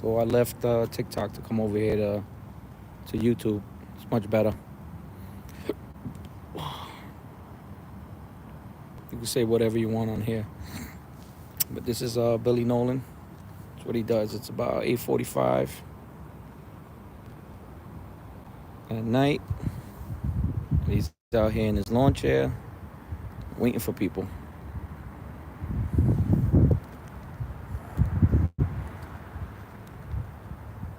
So I left TikTok to come over here to YouTube. It's much better. You can say whatever you want on here. But this is Billy Nolan. That's what he does. It's about 8:45 at night. And he's out here in his lawn chair waiting for people.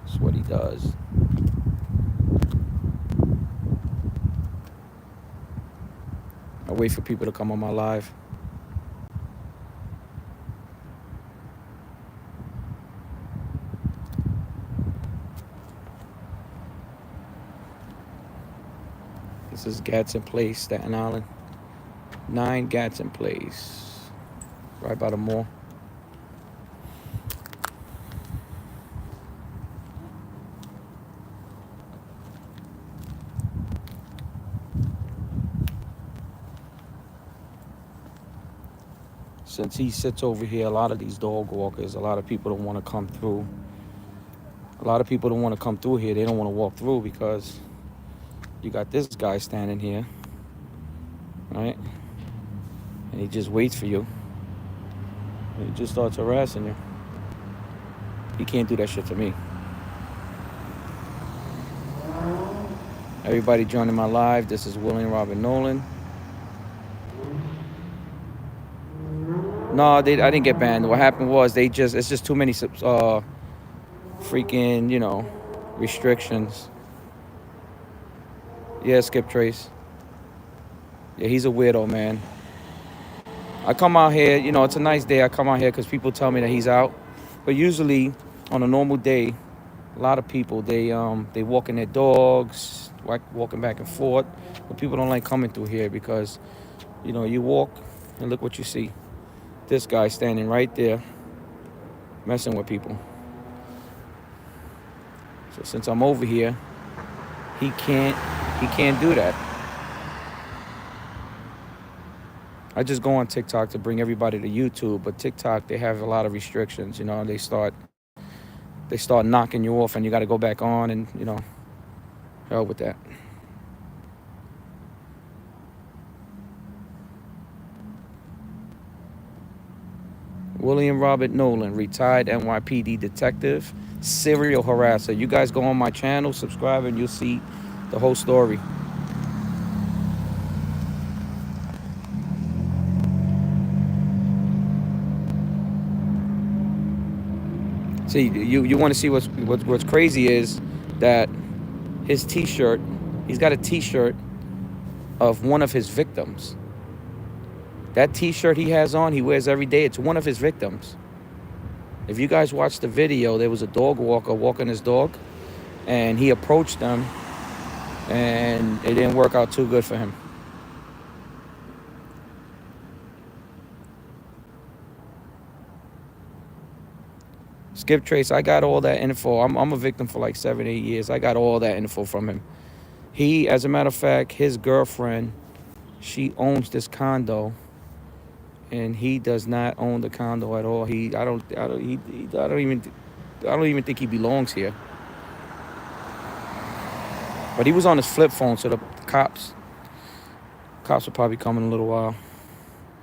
That's what he does. I wait for people to come on my live. This is Gadsden Place, Staten Island. 9 Gadsden Place. Right by the mall. Since he sits over here, a lot of these dog walkers, a lot of people don't want to come through. A lot of people don't want to come through here. They don't want to walk through because you got this guy standing here, right? And he just waits for you. And he just starts harassing you. He can't do that shit to me. Everybody joining my live. This is William Robert Nolan. No, I didn't get banned. What happened was it's just too many freaking, restrictions. Yeah, Skip Trace. Yeah, he's a weirdo, man. I come out here, it's a nice day. I come out here because people tell me that he's out. But usually, on a normal day, a lot of people, they walking their dogs, walking back and forth. But people don't like coming through here because, you walk and look what you see. This guy standing right there, messing with people. So since I'm over here, he can't do that. I just go on TikTok to bring everybody to YouTube, but TikTok, they have a lot of restrictions. They start knocking you off, and you got to go back on, and hell with that. William Robert Nolan, retired NYPD detective, serial harasser. You guys go on my channel, subscribe, and you'll see the whole story. See, you want to see what's crazy is that his T-shirt, he's got a T-shirt of one of his victims. That T-shirt he has on, he wears every day. It's one of his victims. If you guys watch the video, there was a dog walker walking his dog, and he approached them, and it didn't work out too good for him. Skip Trace, I got all that info. I'm a victim for like 7-8 years. I got all that info from him. He, as a matter of fact, his girlfriend, she owns this condo. And he does not own the condo at all. I don't even think he belongs here. But he was on his flip phone, so the cops will probably come in a little while.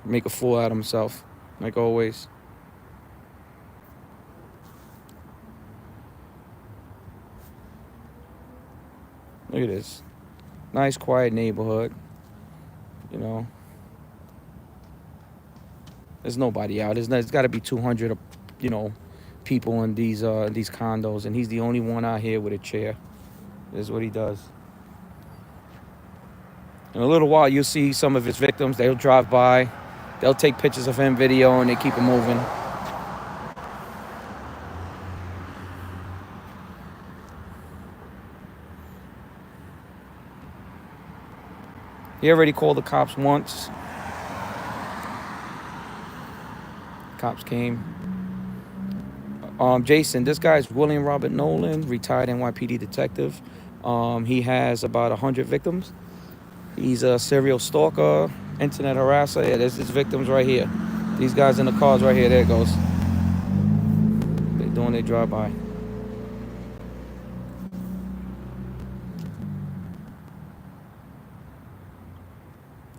Make a fool out of himself, like always. Look at this. Nice, quiet neighborhood. There's nobody out. There's got to be 200, people in these condos, and he's the only one out here with a chair. This is what he does. In a little while, you'll see some of his victims. They'll drive by. They'll take pictures of him, video, and they keep him moving. He already called the cops once. Cops came. Jason, this guy's William Robert Nolan, retired NYPD detective. He has about 100 victims. He's a serial stalker, internet harasser. Yeah, there's his victims right here. These guys in the cars right here. There it goes. They're doing their drive-by.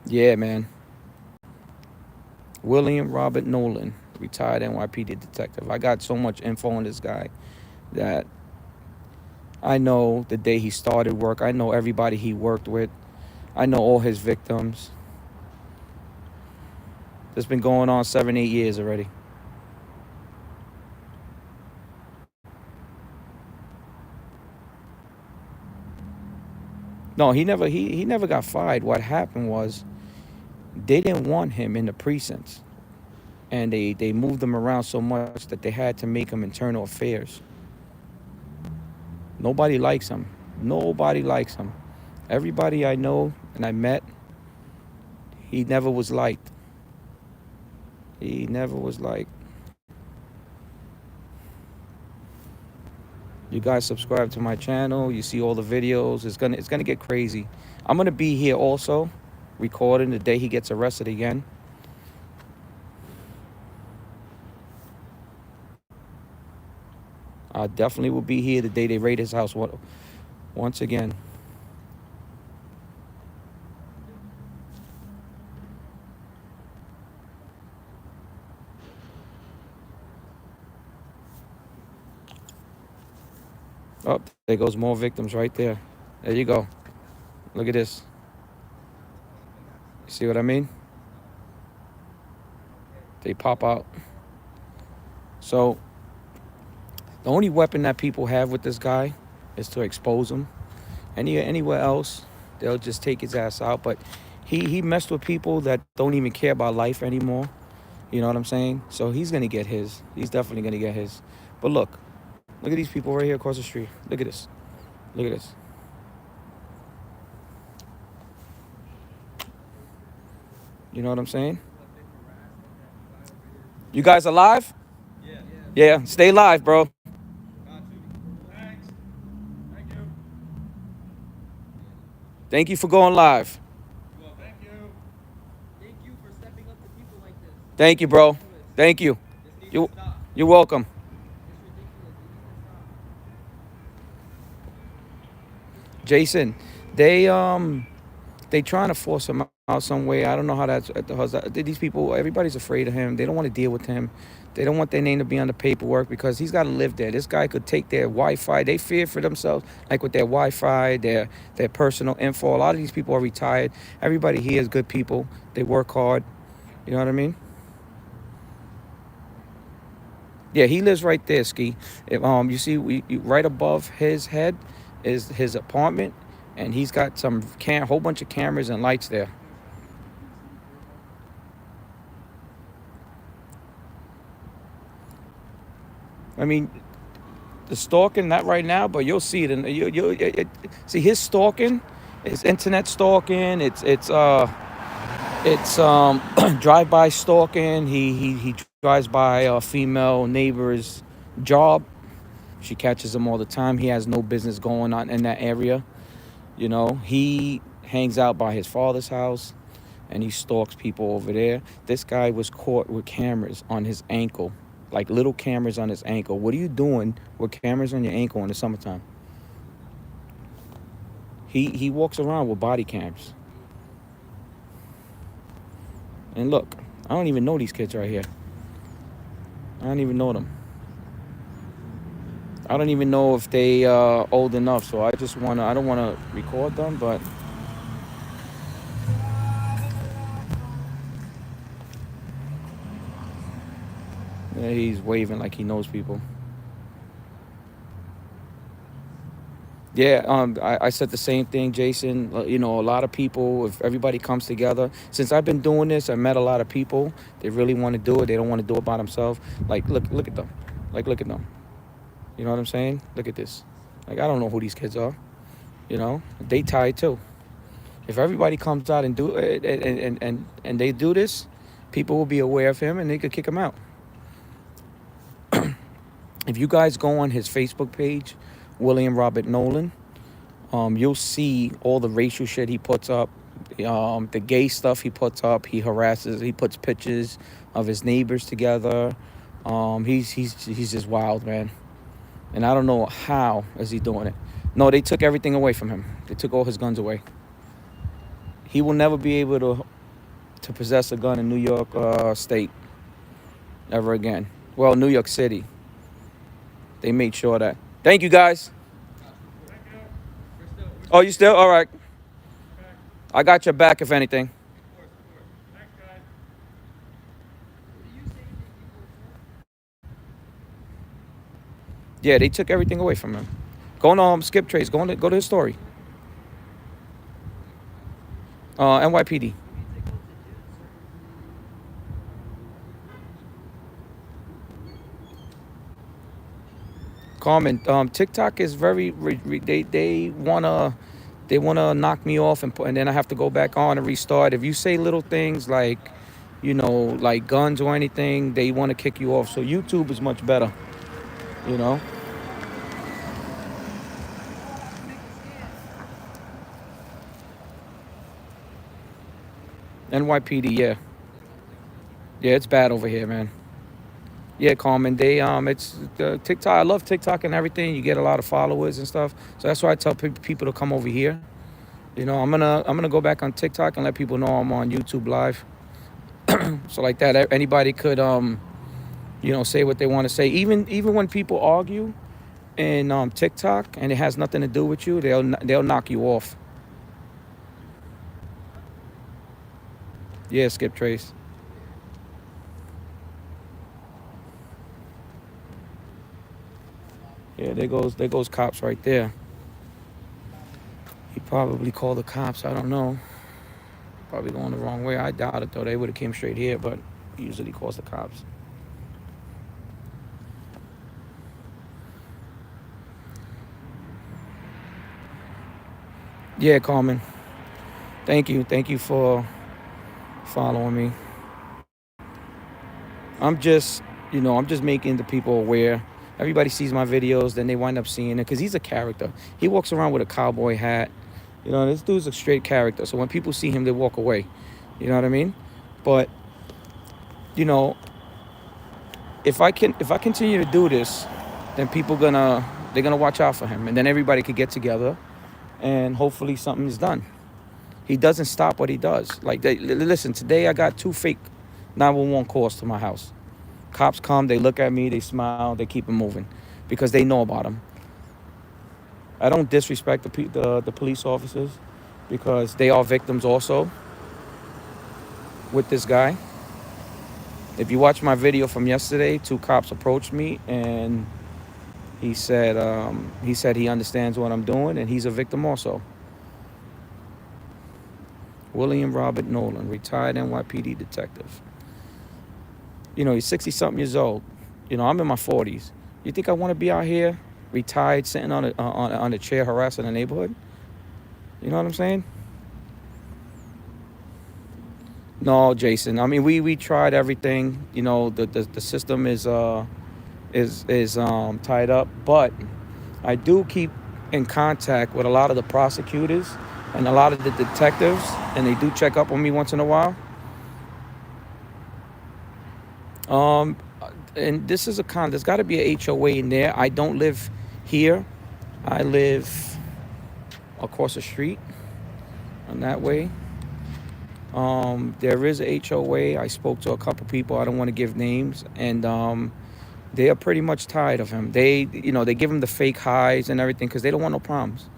Yeah, man. William Robert Nolan, retired NYPD detective. I got so much info on this guy that I know the day he started work. I know everybody he worked with. I know all his victims. It's been going on 7, 8 years already. No, he never got fired. What happened was they didn't want him in the precincts. And they moved him around so much that they had to make him internal affairs. Nobody likes him. Nobody likes him. Everybody I know and I met, he never was liked. He never was liked. You guys subscribe to my channel. You see all the videos. It's gonna get crazy. I'm gonna be here also, recording the day he gets arrested again. I definitely will be here the day they raid his house once again. Oh, there goes more victims right there. There you go. Look at this. You see what I mean? They pop out. So the only weapon that people have with this guy is to expose him. Anywhere else, they'll just take his ass out. But he messed with people that don't even care about life anymore. You know what I'm saying? So he's gonna get his. He's definitely gonna get his. But look at these people right here across the street. Look at this. Look at this. You know what I'm saying? You guys alive? Yeah. Yeah. Stay live, bro. Got you. Thanks. Thank you. Thank you for going live. Well, thank you. Thank you for stepping up to people like this. Thank you, bro. Thank you. This needs You to stop. you're welcome. It's ridiculous. It needs to stop. Jason, they trying to force him out some way. I don't know how that's these people. Everybody's afraid of him. They don't want to deal with him. They don't want their name to be on the paperwork because he's got to live there. This guy could take their Wi-Fi. They fear for themselves, like with their Wi-Fi, their personal info. A lot of these people are retired. Everybody here is good people. They work hard. You know what I mean? Yeah, he lives right there, Ski. You see, right above his head is his apartment, and he's got some whole bunch of cameras and lights there. I mean, the stalking, not right now, but you'll see it. And see his stalking, is internet stalking. It's drive-by stalking. He drives by a female neighbor's job. She catches him all the time. He has no business going on in that area. You know, he hangs out by his father's house and he stalks people over there. This guy was caught with cameras on his ankle, like little cameras on his ankle. What are you doing with cameras on your ankle in the summertime? He walks around with body cams. And look, I don't even know these kids right here. I don't even know them. I don't even know if they are old enough, so I don't want to record them, but yeah, he's waving like he knows people. Yeah, I said the same thing, Jason. You know, a lot of people, if everybody comes together, since I've been doing this, I met a lot of people. They really want to do it. They don't want to do it by themselves. Like, look at them. Like, look at them. You know what I'm saying? Look at this. Like, I don't know who these kids are. You know, they tied too. If everybody comes out and do it and they do this, people will be aware of him and they could kick him out. If you guys go on his Facebook page, William Robert Nolan, you'll see all the racial shit he puts up, the gay stuff he puts up. He harasses. He puts pictures of his neighbors together. He's just wild, man. And I don't know how is he doing it. No, they took everything away from him. They took all his guns away. He will never be able to to possess a gun in New York State ever again. Well, New York City. They made sure that. Thank you, guys. Thank you. Oh, you still? All right. Okay. I got your back if anything. Of course. Thanks, guys. What do you say thank you for, sir? Yeah, they took everything away from him. Go on Skip Trace. Go to his story. NYPD. What do you take out to jail, Carmen, TikTok is very they wanna knock me off and then I have to go back on and restart. If you say little things like, like guns or anything, they want to kick you off. So YouTube is much better, you know. NYPD, yeah, yeah, it's bad over here, man. Yeah, Carmen, it's TikTok. I love TikTok and everything. You get a lot of followers and stuff. So that's why I tell people to come over here. I'm gonna go back on TikTok and let people know I'm on YouTube Live. So like that, anybody could say what they want to say. Even when people argue in TikTok and it has nothing to do with you, they'll knock you off. Yeah, Skip Trace. Yeah, there goes cops right there. He probably called the cops. I don't know. Probably going the wrong way. I doubt it though. They would have came straight here, but he usually calls the cops. Yeah, Carmen. Thank you. Thank you for following me. I'm just making the people aware. Everybody sees my videos, then they wind up seeing it because he's a character. He walks around with a cowboy hat. This dude's a straight character. So when people see him, they walk away. You know what I mean? But you know, if I continue to do this, then they're gonna watch out for him, and then everybody could get together, and hopefully something is done. He doesn't stop what he does. Like, listen, today I got 2 fake 911 calls to my house. Cops come, they look at me, they smile, they keep it moving because they know about him. I don't disrespect the police officers because they are victims also with this guy. If you watch my video from yesterday, 2 cops approached me and he said he understands what I'm doing and he's a victim also. William Robert Nolan, retired NYPD detective. He's 60-something years old. I'm in my 40s. You think I want to be out here, retired, sitting on a chair harassing the neighborhood? You know what I'm saying? No, Jason. I mean, we tried everything. The system is tied up, but I do keep in contact with a lot of the prosecutors and a lot of the detectives, and they do check up on me once in a while. And this is there's got to be a HOA in there. I don't live here. I live across the street on that way. There is a HOA. I spoke to a couple people. I don't want to give names, and they are pretty much tired of him. They give him the fake highs and everything because they don't want no problems.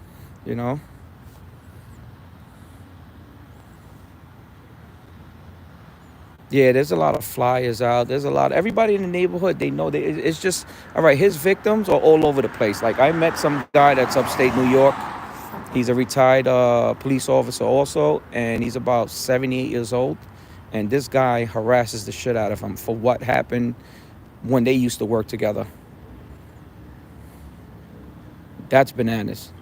Yeah, there's a lot of flyers out. Everybody in the neighborhood, they know it's just, all right, his victims are all over the place. Like, I met some guy that's upstate New York. He's a retired police officer also, and he's about 78 years old. And this guy harasses the shit out of him for what happened when they used to work together. That's bananas.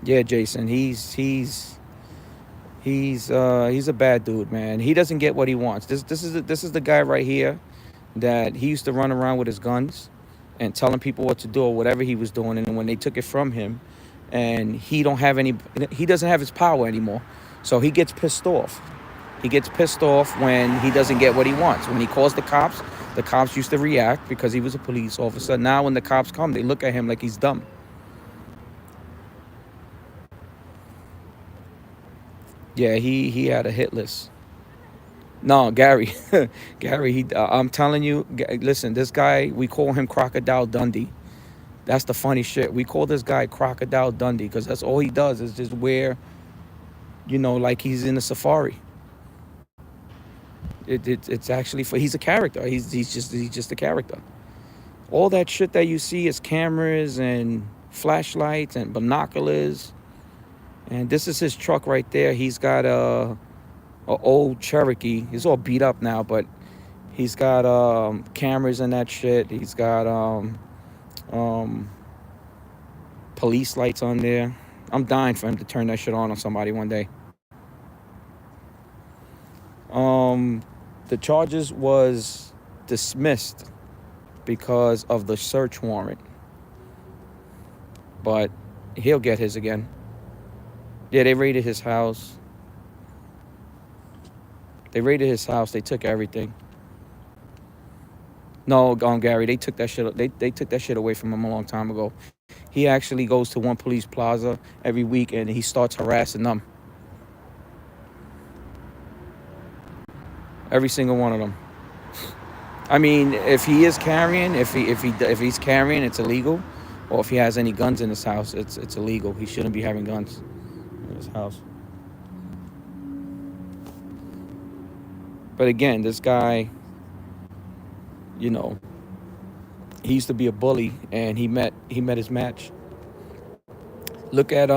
Yeah, Jason, he's a bad dude, man. He doesn't get what he wants. This is the guy right here that he used to run around with his guns and telling people what to do or whatever he was doing, and when they took it from him, and he doesn't have his power anymore, so he gets pissed off. He gets pissed off when he doesn't get what he wants. When he calls the cops used to react because he was a police officer. Now when the cops come, they look at him like he's dumb. Yeah, he had a hit list. No, Gary, Gary. I'm telling you, listen. This guy, we call him Crocodile Dundee. That's the funny shit. We call this guy Crocodile Dundee because that's all he does is just wear, like he's in a safari. It's actually he's a character. He's just a character. All that shit that you see is cameras and flashlights and binoculars. And this is his truck right there. He's got a old Cherokee. He's all beat up now, but he's got cameras and that shit. He's got um, police lights on there. I'm dying for him to turn that shit on somebody one day. Um, the charges was dismissed because of the search warrant, but he'll get his again. Yeah, they raided his house. They took everything. No, Gary, they took that shit. They took that shit away from him a long time ago. He actually goes to one police plaza every week and he starts harassing them. Every single one of them. I mean, if he is carrying, if he's carrying, it's illegal. Or if he has any guns in his house, it's illegal. He shouldn't be having guns in his house. But again, this guy, he used to be a bully, and he met his match. Look at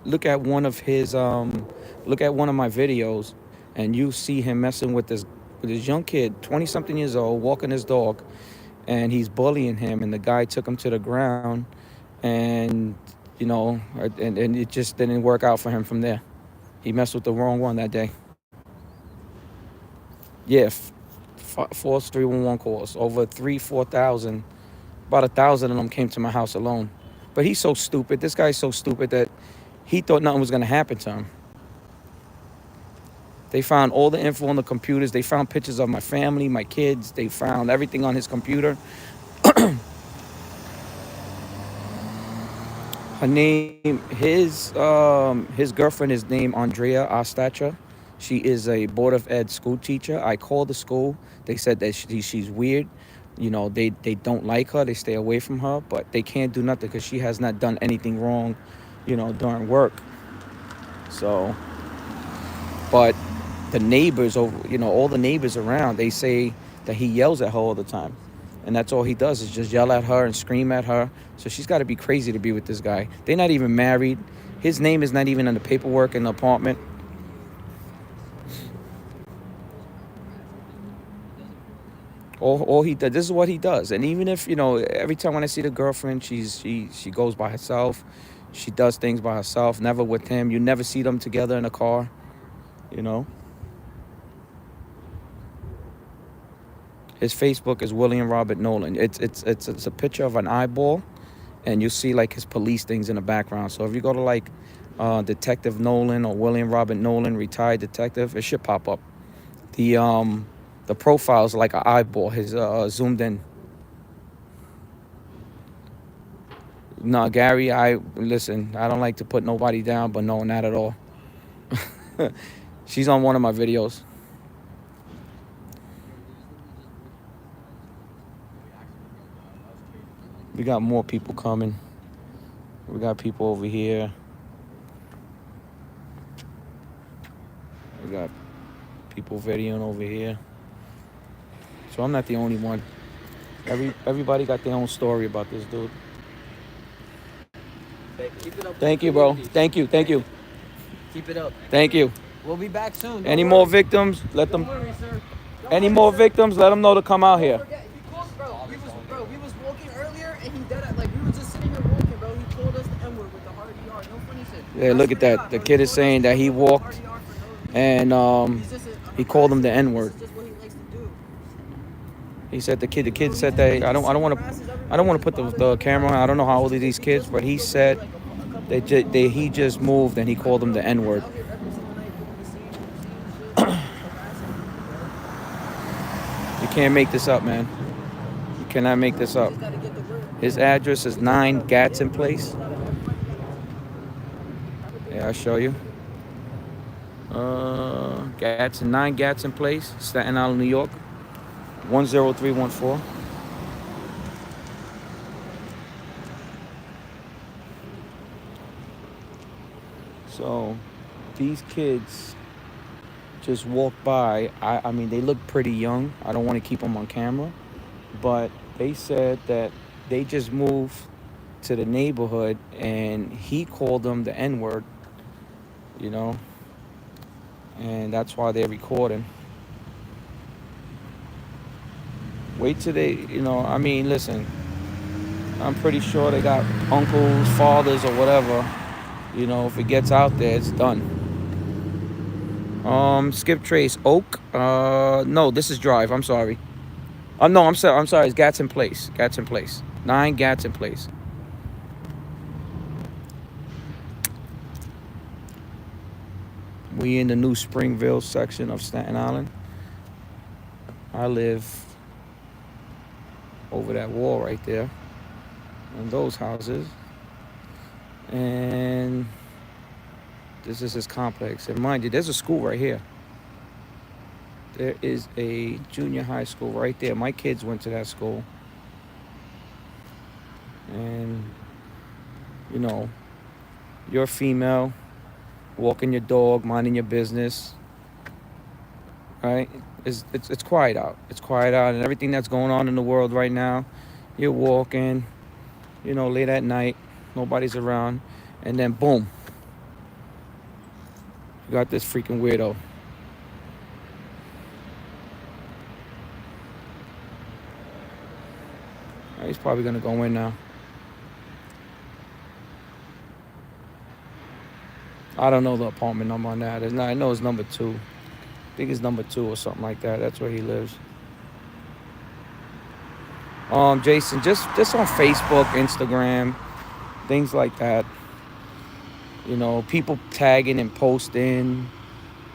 look at one of my videos, and you see him messing with this young kid, 20-something years old, walking his dog, and he's bullying him, and the guy took him to the ground, and and it just didn't work out for him from there. He messed with the wrong one that day. Yeah, false 311 calls, over 4,000. About 1,000 of them came to my house alone. But he's so stupid. This guy's so stupid that he thought nothing was gonna happen to him. They found all the info on the computers. They found pictures of my family, my kids. They found everything on his computer. His girlfriend is named Andrea Ostacha. She is a Board of Ed school teacher. I called the school. They said that she's weird. They don't like her. They stay away from her, but they can't do nothing because she has not done anything wrong, during work. So, but the neighbors all the neighbors around, they say that he yells at her all the time. And that's all he does is just yell at her and scream at her. So she's got to be crazy to be with this guy. They're not even married. His name is not even in the paperwork in the apartment. All he does, this is what he does. And even if, every time when I see the girlfriend, she goes by herself. She does things by herself, never with him. You never see them together in a car, His Facebook is William Robert Nolan. It's a picture of an eyeball, and you see like his police things in the background. So if you go to like Detective Nolan or William Robert Nolan, retired detective, it should pop up. The profile is like an eyeball. His zoomed in. No, Gary, listen. I don't like to put nobody down, but no, not at all. She's on one of my videos. We got more people coming. We got people over here. We got people videoing over here. So I'm not the only one. Everybody got their own story about this dude. Keep it up. Thank you, bro. Thank you. Keep it up. Thank you. We'll be back soon. Any more victims? Let them. Don't worry, sir. Any more victims? Let them know to come out here. Forget, he called, we was walking earlier, and he did it. Like, we were just sitting here walking, bro. He told us the N-word with the hard ER. No funny shit. Yeah, look at that. The kid is saying that he walked and he called him the N-word. This is just what he likes to do. He said the kid said that I don't want to put the camera on. I don't know how old are these kids, but he said he just moved and he called him the N-word. You can't make this up, man. You cannot make this up. His address is 9 Gatson Place. Yeah, I'll show you. Gatson, 9 Gatson Place, Staten Island, New York, 10314. So these kids just walked by. I mean, they look pretty young. I don't want to keep them on camera, but they said that they just moved to the neighborhood and he called them the N-word, you know, and that's why they're recording. Wait till they, I mean, listen, I'm pretty sure they got uncles, fathers, or whatever. If it gets out there, it's done. Skip Trace, Oak. No, this is Drive. I'm sorry. No, I'm sorry. It's Gatson Place. 9 Gatson Place. We in the New Springville section of Staten Island. I live over that wall right there, in those houses, and this is his complex. And mind you, there's a school right here. There is a junior high school right there. My kids went to that school. And, you're female, walking your dog, minding your business, right? It's quiet out. It's quiet out, and everything that's going on in the world right now, you're walking, late at night, nobody's around, and then boom, you got this freaking weirdo. He's probably gonna go in now. I don't know the apartment number on that. I know it's number 2. I think it's number 2 or something like that. That's where he lives. Jason, just on Facebook, Instagram, things like that. People tagging and posting.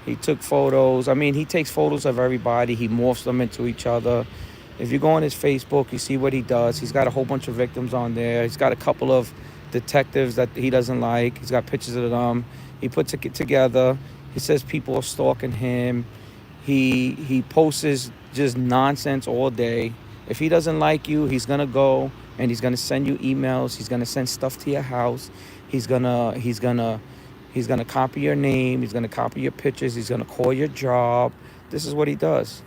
He took photos. I mean, he takes photos of everybody. He morphs them into each other. If you go on his Facebook, you see what he does. He's got a whole bunch of victims on there. He's got a couple of detectives that he doesn't like. He's got pictures of them. He puts it together. He says people are stalking him. He posts just nonsense all day. If he doesn't like you, he's gonna go and he's gonna send you emails. He's gonna send stuff to your house. He's gonna copy your name. He's gonna copy your pictures. He's gonna call your job. This is what he does.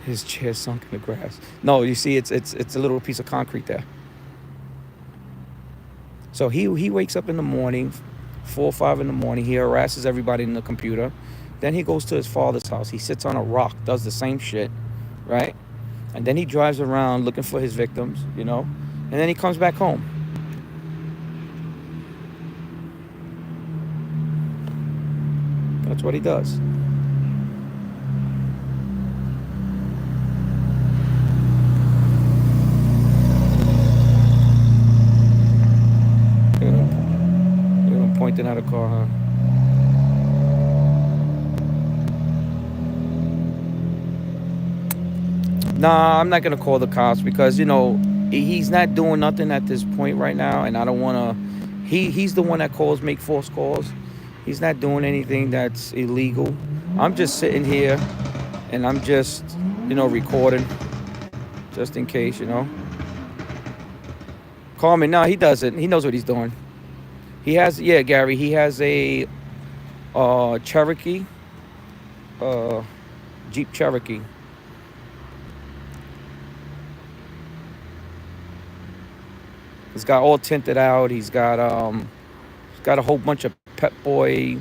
His chair sunk in the grass. No, you see, it's a little piece of concrete there. So he wakes up in the morning, 4 or 5 in the morning. He harasses everybody in the computer. Then he goes to his father's house. He sits on a rock, does the same shit, right? And then he drives around looking for his victims, and then he comes back home. That's what he does. Pointing at a car, huh? Nah, I'm not gonna call the cops because he's not doing nothing at this point right now, and I don't wanna. He's the one that make false calls. He's not doing anything that's illegal. I'm just sitting here, and I'm just recording, just in case, Call me. No, he doesn't. He knows what he's doing. He has, Gary, he has a Cherokee, Jeep Cherokee. It's got all tinted out. He's got a whole bunch of Pep Boy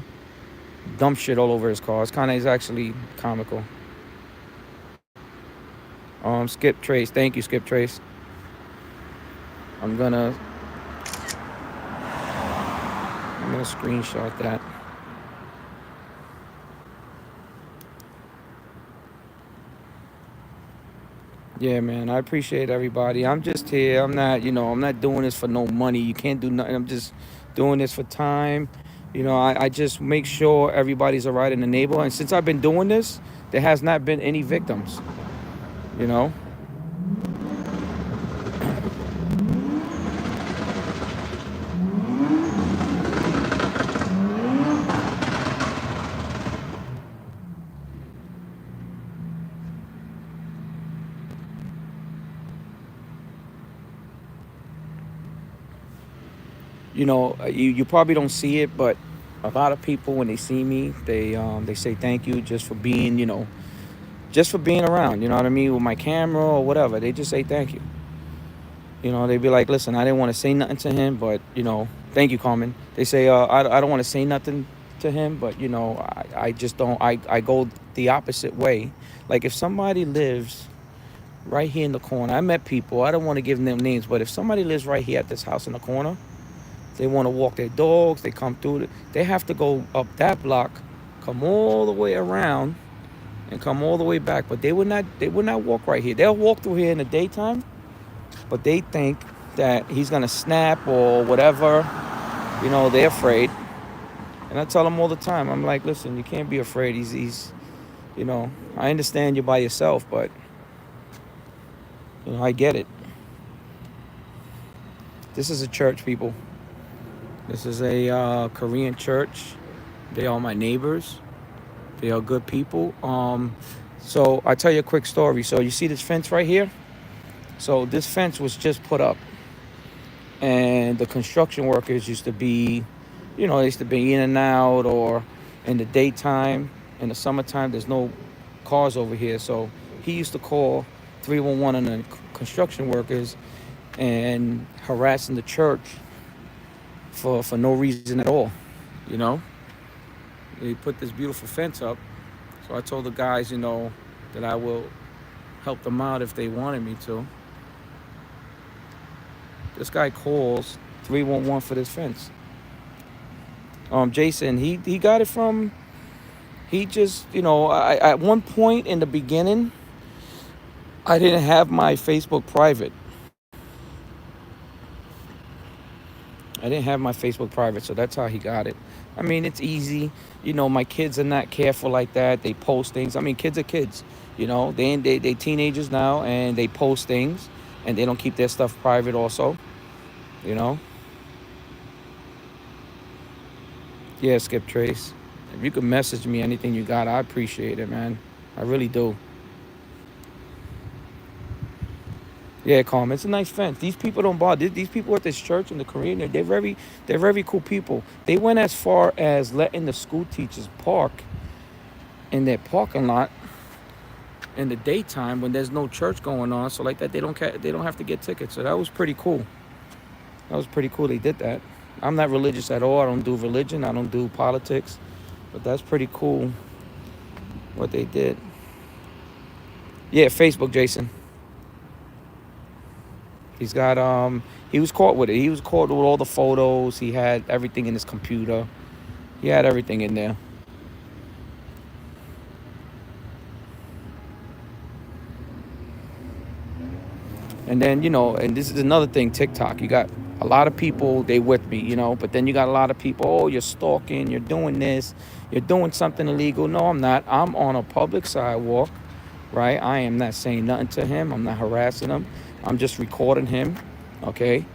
dumb shit all over his car. It's actually comical. Skip Trace. Thank you, Skip Trace. I'm gonna screenshot that. Yeah, man, I appreciate everybody. I'm just here. I'm not doing this for no money. You can't do nothing. I'm just doing this for time. I just make sure everybody's all right in the neighborhood. And since I've been doing this, there has not been any victims. You know, you probably don't see it, but a lot of people when they see me, they say thank you just for being, just for being around. You know what I mean, with my camera or whatever. They just say thank you. You know, they be like, listen, I didn't want to say nothing to him, but thank you, Carmen. They say, I don't want to say nothing to him, but I just don't. I go the opposite way. Like if somebody lives right here in the corner, I met people. I don't want to give them names, but if somebody lives right here at this house in the corner, they want to walk their dogs. They come through. They have to go up that block, come all the way around, and come all the way back. But they would not. They would not walk right here. They'll walk through here in the daytime, but they think that he's gonna snap or whatever. They're afraid. And I tell them all the time. I'm like, listen, you can't be afraid. He's. I understand you're by yourself, but I get it. This is a church, people. This is a Korean church. They are my neighbors. They are good people. So I tell you a quick story. So you see this fence right here? So this fence was just put up. And the construction workers used to be, they used to be in and out, or in the daytime. In the summertime, there's no cars over here. So he used to call 311 on the construction workers and harassing the church for no reason at all. They put this beautiful fence up. So I told the guys, that I will help them out if they wanted me to. This guy calls 311 for this fence. Jason, he got it from, he just, at one point in the beginning, I didn't have my Facebook private. So that's how he got it. I mean, it's easy. My kids are not careful like that. They post things. I mean, kids are kids. They teenagers now, and they post things, and they don't keep their stuff private also. Yeah, Skip Trace. If you could message me anything you got, I appreciate it, man. I really do. Yeah, Carmen, it's a nice fence. These people don't bother. These people at this church in the Korean, they're very cool people. They went as far as letting the school teachers park in their parking lot in the daytime when there's no church going on. So like that, they don't have to get tickets. So that was pretty cool. They did that. I'm not religious at all. I don't do religion. I don't do politics. But that's pretty cool what they did. Yeah, Facebook, Jason. He's got, he was caught with it. He was caught with all the photos. He had everything in his computer. He had everything in there. And then, and this is another thing, TikTok. You got a lot of people, they with me, but then you got a lot of people, oh, you're stalking, you're doing this, you're doing something illegal. No, I'm not. I'm on a public sidewalk, right? I am not saying nothing to him. I'm not harassing him. I'm just recording him, okay?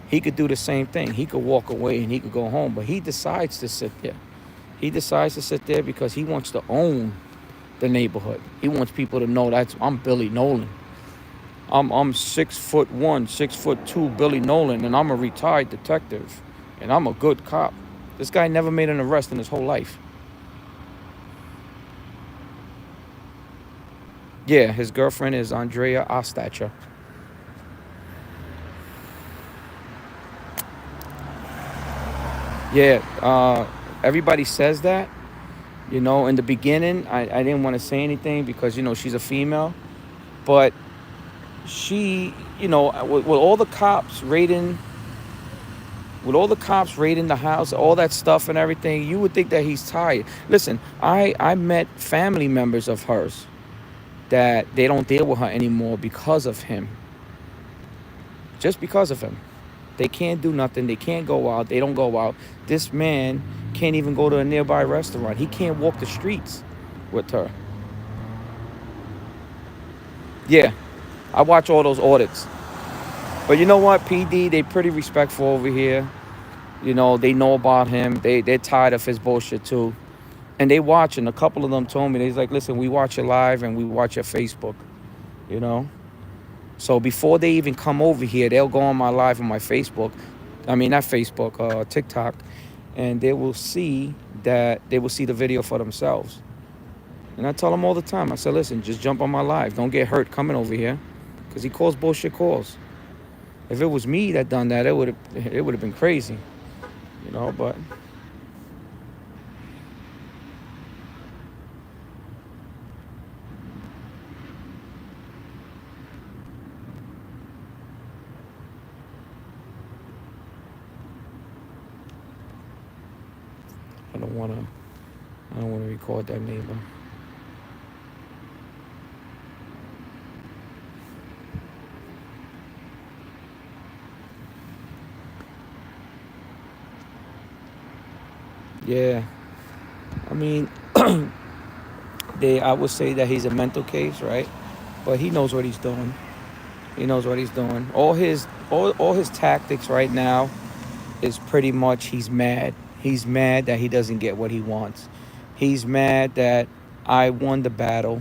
He could do the same thing. He could walk away and he could go home, but he decides to sit there. He decides to sit there because he wants to own the neighborhood. He wants people to know I'm Billy Nolan. I'm 6'1", 6'2", Billy Nolan, and I'm a retired detective, and I'm a good cop. This guy never made an arrest in his whole life. Yeah, his girlfriend is Andrea Ostacher. Yeah, everybody says that. In the beginning, I didn't want to say anything because, she's a female. But she, with all the cops raiding the house, all that stuff and everything, you would think that he's tired. Listen, I met family members of hers that they don't deal with her anymore because of him. Just because of him. They can't do nothing. They can't go out. They don't go out. This man can't even go to a nearby restaurant. He can't walk the streets with her. Yeah, I watch all those audits. But you know what, PD, they pretty respectful over here. They know about him. They're tired of his bullshit too. And they watching. A couple of them told me, they's like, listen, we watch your live and we watch your Facebook, So before they even come over here, they'll go on my live on my Facebook. I mean, not Facebook, TikTok, and they will see the video for themselves. And I tell them all the time, I said, listen, just jump on my live. Don't get hurt coming over here, because he calls bullshit calls. If it was me that done that, it would have been crazy, you know. But I don't want to record that neighbor. Yeah, I mean, I would say that he's a mental case, right? But he knows what he's doing. He knows what he's doing. All his tactics right now is pretty much he's mad. He's mad that he doesn't get what he wants. He's mad that I won the battle.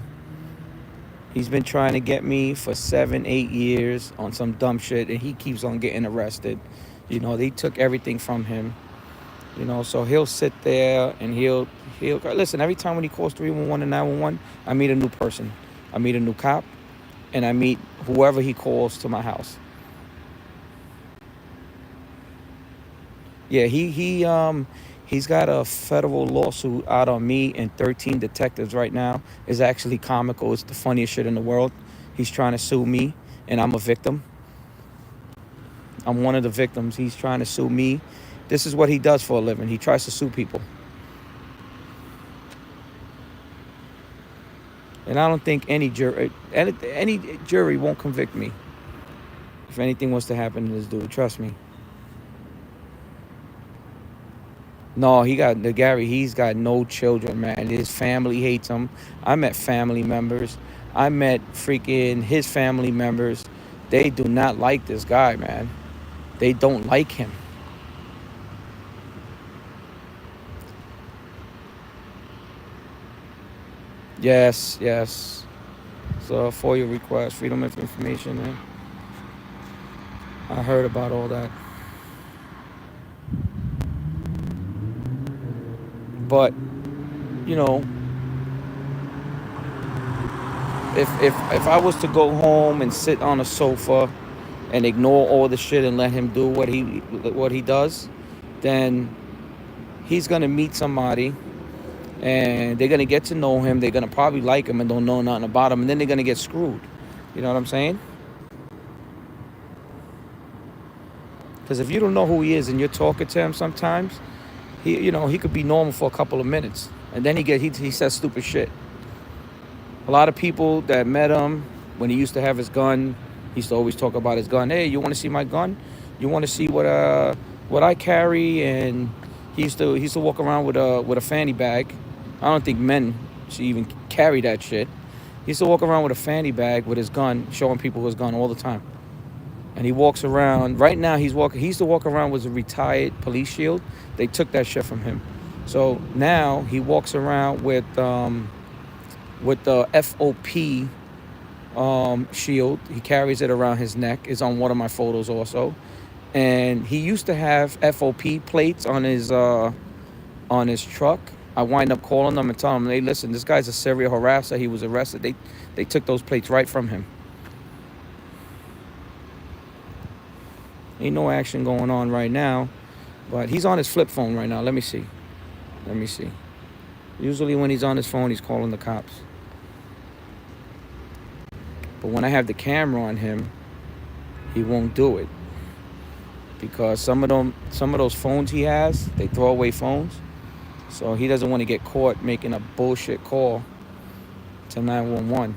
He's been trying to get me for 7, 8 years on some dumb shit, and he keeps on getting arrested. You know, they took everything from him. You know, so he'll sit there and he'll listen. Every time when he calls 311 and 911, I meet a new person. I meet a new cop, and I meet whoever he calls to my house. Yeah, he's got a federal lawsuit out on me and 13 detectives right now. It's actually comical. It's the funniest shit in the world. He's trying to sue me, and I'm a victim. I'm one of the victims. He's trying to sue me. This is what he does for a living. He tries to sue people. And I don't think any jury won't convict me if anything was to happen to this dude. Trust me. No, Gary, he's got no children, man. His family hates him. I met family members. I met freaking his family members. They do not like this guy, man. They don't like him. Yes. So for your request, freedom of information, man. I heard about all that. But, you know, if I was to go home and sit on a sofa and ignore all the shit and let him do what he does, then he's gonna meet somebody and they're gonna get to know him. They're gonna probably like him and don't know nothing about him, and then they're gonna get screwed. You know what I'm saying? Because if you don't know who he is and you're talking to him sometimes, he could be normal for a couple of minutes, and then he says stupid shit. A lot of people that met him when he used to have his gun, he used to always talk about his gun. Hey, you want to see my gun? You want to see what I carry? And he used to walk around with a fanny bag. I don't think men should even carry that shit. He used to walk around with a fanny bag with his gun, showing people his gun all the time. And he walks around. Right now, he used to walk around with a retired police shield. They took that shit from him. So now he walks around with the FOP shield. He carries it around his neck. It's on one of my photos also. And he used to have FOP plates on his truck. I wind up calling them and telling them, hey, listen, this guy's a serial harasser. He was arrested. They took those plates right from him. Ain't no action going on right now, but he's on his flip phone right now. Let me see. Usually when he's on his phone, he's calling the cops. But when I have the camera on him, he won't do it. Because some of those phones he has, they throw away phones. So he doesn't want to get caught making a bullshit call to 911.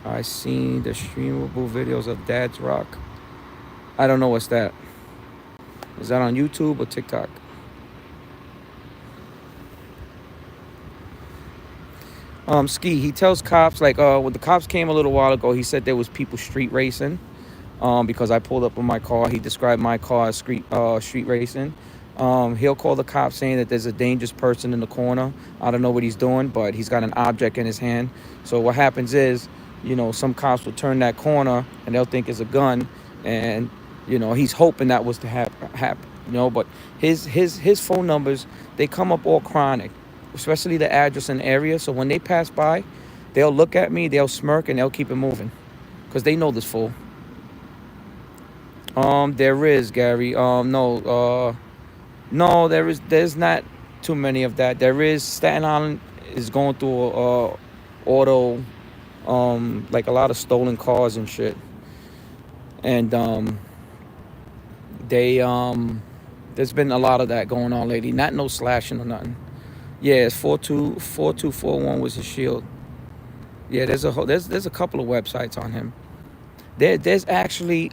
I seen the streamable videos of Dad's Rock. I don't know what's that. Is that on YouTube or TikTok? Ski, he tells cops, like, when the cops came a little while ago, he said there was people street racing. Because I pulled up in my car. He described my car as street racing. He'll call the cops saying that there's a dangerous person in the corner. I don't know what he's doing, but he's got an object in his hand. So what happens is, you know, some cops will turn that corner and they'll think it's a gun, and you know, he's hoping that was to happen. You know, but his phone numbers, they come up all chronic, especially the address and area. So when they pass by, they'll look at me, they'll smirk, and they'll keep it moving, cause they know this fool. There is, Gary. No, there's not too many of that. There is, Staten Island is going through auto, like a lot of stolen cars and shit. And there's been a lot of that going on lately. Not no slashing or nothing. Yeah, it's 4241 was his shield. Yeah, there's a couple of websites on him. There's actually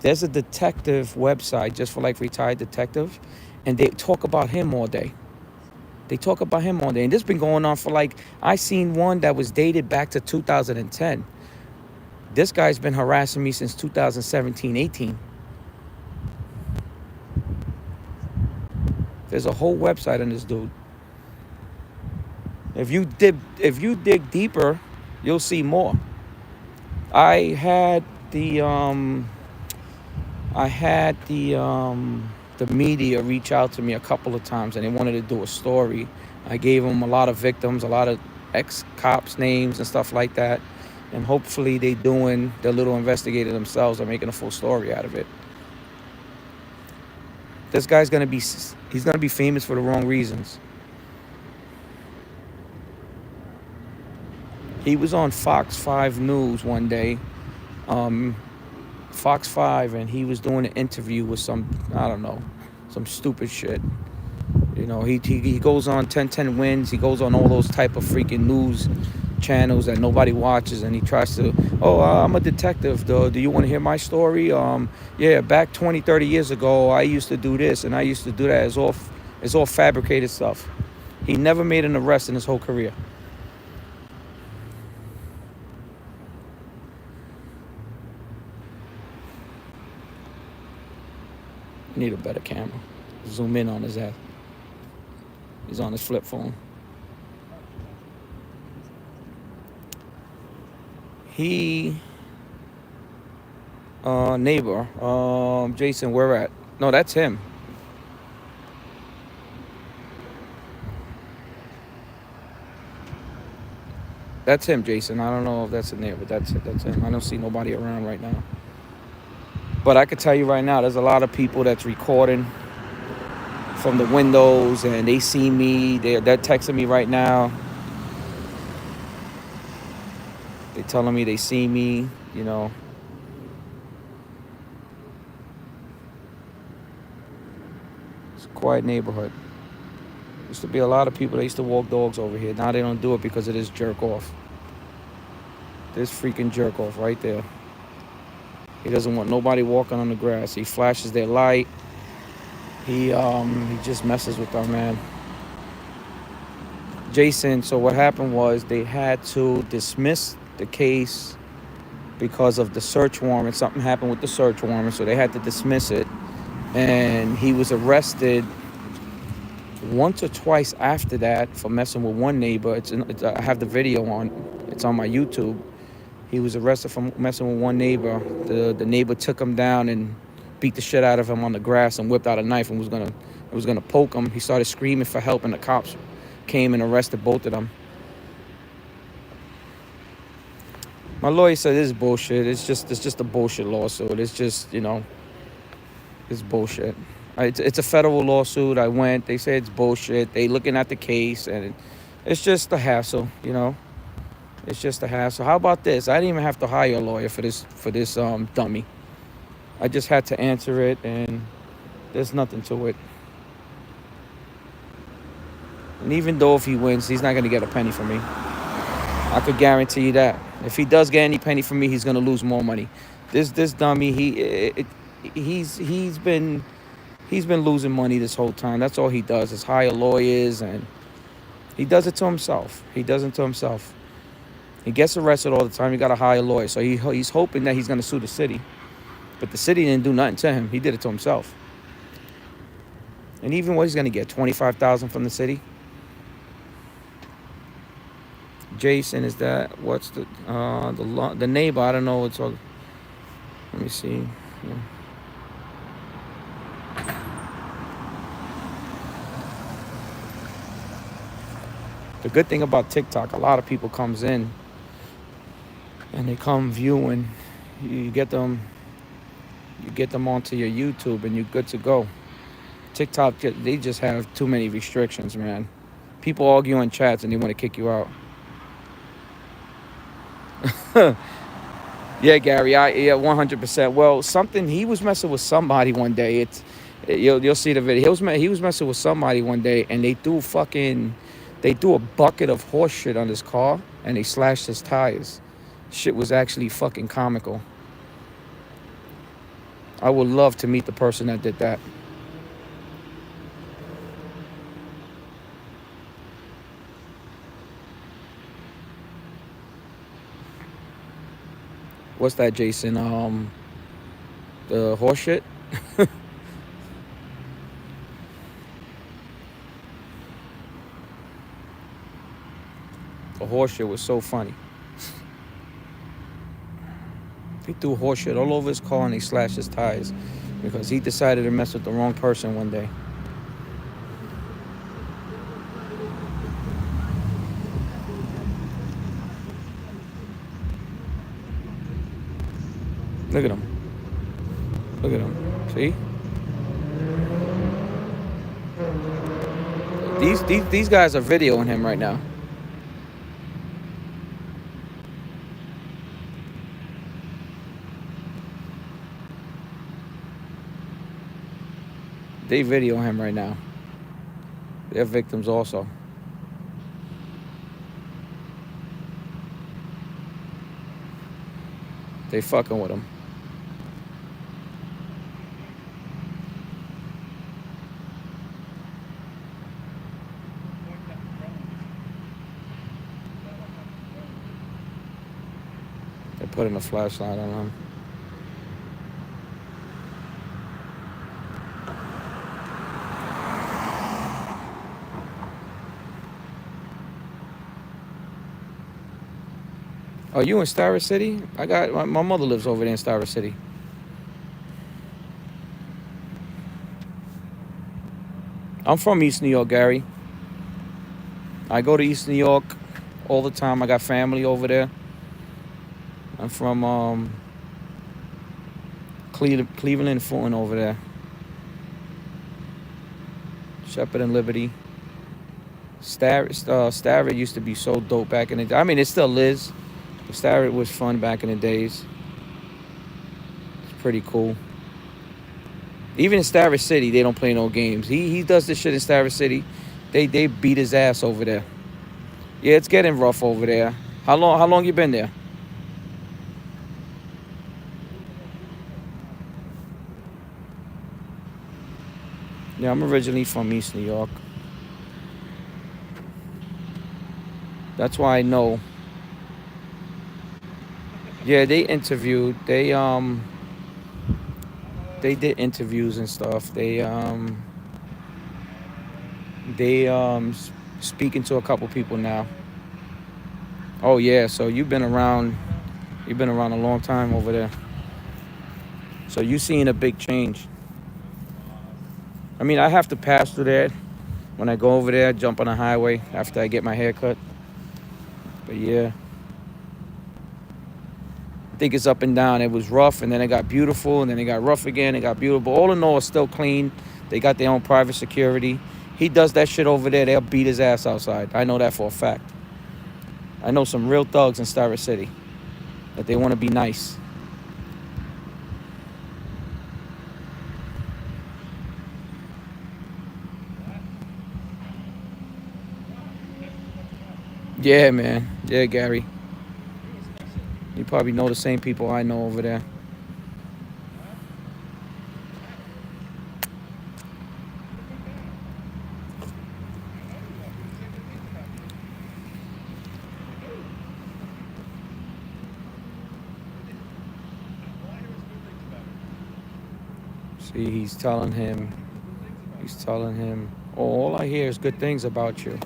there's a detective website just for like retired detectives, and they talk about him all day. They talk about him all day, and this been going on for like, I seen one that was dated back to 2010. This guy's been harassing me since 2017, 18. There's a whole website on this dude. If you dig deeper, you'll see more. I had the media reach out to me a couple of times, and they wanted to do a story. I gave them a lot of victims, a lot of ex-cops names and stuff like that, and hopefully they doing their little investigator themselves and making a full story out of it. This guy's gonna be famous for the wrong reasons. He was on Fox 5 News one day, Fox 5, and he was doing an interview with some, I don't know, some stupid shit. You know, he goes on 1010 Wins. He goes on all those type of freaking news channels that nobody watches, and he tries to, I'm a detective. Do you want to hear my story? Yeah, back 20, 30 years ago, I used to do this, and I used to do that. It's all fabricated stuff. He never made an arrest in his whole career. Need a better camera. Zoom in on his ass. He's on his flip phone. He neighbor, Jason, where at? No, that's him. That's him, Jason. I don't know if that's a neighbor, but that's him. I don't see nobody around right now. But I could tell you right now, there's a lot of people that's recording from the windows, and they see me. They're texting me right now. They're telling me they see me, you know. It's a quiet neighborhood. Used to be a lot of people that used to walk dogs over here. Now they don't do it because of this jerk off. This freaking jerk off right there. He doesn't want nobody walking on the grass. He flashes their light. He just messes with our man. Jason, so what happened was they had to dismiss the case because of the search warrant. Something happened with the search warrant, so they had to dismiss it. And he was arrested once or twice after that for messing with one neighbor. I have the video on. It's on my YouTube. He was arrested for messing with one neighbor. The neighbor took him down and beat the shit out of him on the grass and whipped out a knife and was gonna poke him. He started screaming for help, and the cops came and arrested both of them. My lawyer said this is bullshit. It's just a bullshit lawsuit. It's just, you know, it's bullshit. It's a federal lawsuit. I went. They say it's bullshit. They looking at the case, and it's just a hassle, you know. It's just a hassle. How about this? I didn't even have to hire a lawyer for this dummy. I just had to answer it, and there's nothing to it. And even though if he wins, he's not going to get a penny from me. I could guarantee you that. If he does get any penny from me, he's going to lose more money. This dummy, he's been losing money this whole time. That's all he does is hire lawyers, and he does it to himself. He gets arrested all the time. He got to hire a lawyer. So he's hoping that he's going to sue the city. But the city didn't do nothing to him. He did it to himself. And even what he's going to get, $25,000 from the city? Jason, is that what's the neighbor? I don't know. It's all. Let me see. Yeah. The good thing about TikTok, a lot of people comes in and they come viewing. You get them onto your YouTube and you're good to go. TikTok, they just have too many restrictions, man. People argue in chats and they want to kick you out. Yeah, Gary, yeah, 100%. Well, he was messing with somebody one day. You'll see the video. He was messing with somebody one day, and they threw a bucket of horse shit on his car, and they slashed his tires. Shit was actually fucking comical. I would love to meet the person that did that. What's that, Jason? The horse shit? The horse shit was so funny. He threw horse shit all over his car and he slashed his tires because he decided to mess with the wrong person one day. Look at him. Look at him. See? These guys are videoing him right now. They video him right now. They're victims also. They fucking with him. They're putting a flashlight on him. Are you in Starrett City? My mother lives over there in Starrett City. I'm from East New York, Gary. I go to East New York all the time. I got family over there. I'm from Cleveland and Fulton over there. Shepherd and Liberty. Starrett used to be so dope back in the day. I mean, it still is. Starrett was fun back in the days. It's pretty cool. Even in Starrett City, they don't play no games. He does this shit in Starrett City. They beat his ass over there. Yeah, it's getting rough over there. How long you been there? Yeah, I'm originally from East New York. That's why I know. Yeah, they interviewed. They did interviews and stuff. They speaking to a couple people now. Oh yeah, so you've been around a long time over there. So you seen a big change. I mean, I have to pass through there when I go over there, jump on the highway after I get my hair cut. But yeah. I think it's up and down. It was rough, and then it got beautiful, and then it got rough again. It got beautiful. All in all, it's still clean. They got their own private security. He does that shit over there, they'll beat his ass outside. I know that for a fact. I know some real thugs in Starrett City that they want to be nice. Yeah, man. Yeah, Gary. You probably know the same people I know over there. See, he's telling him, oh, all I hear is good things about you.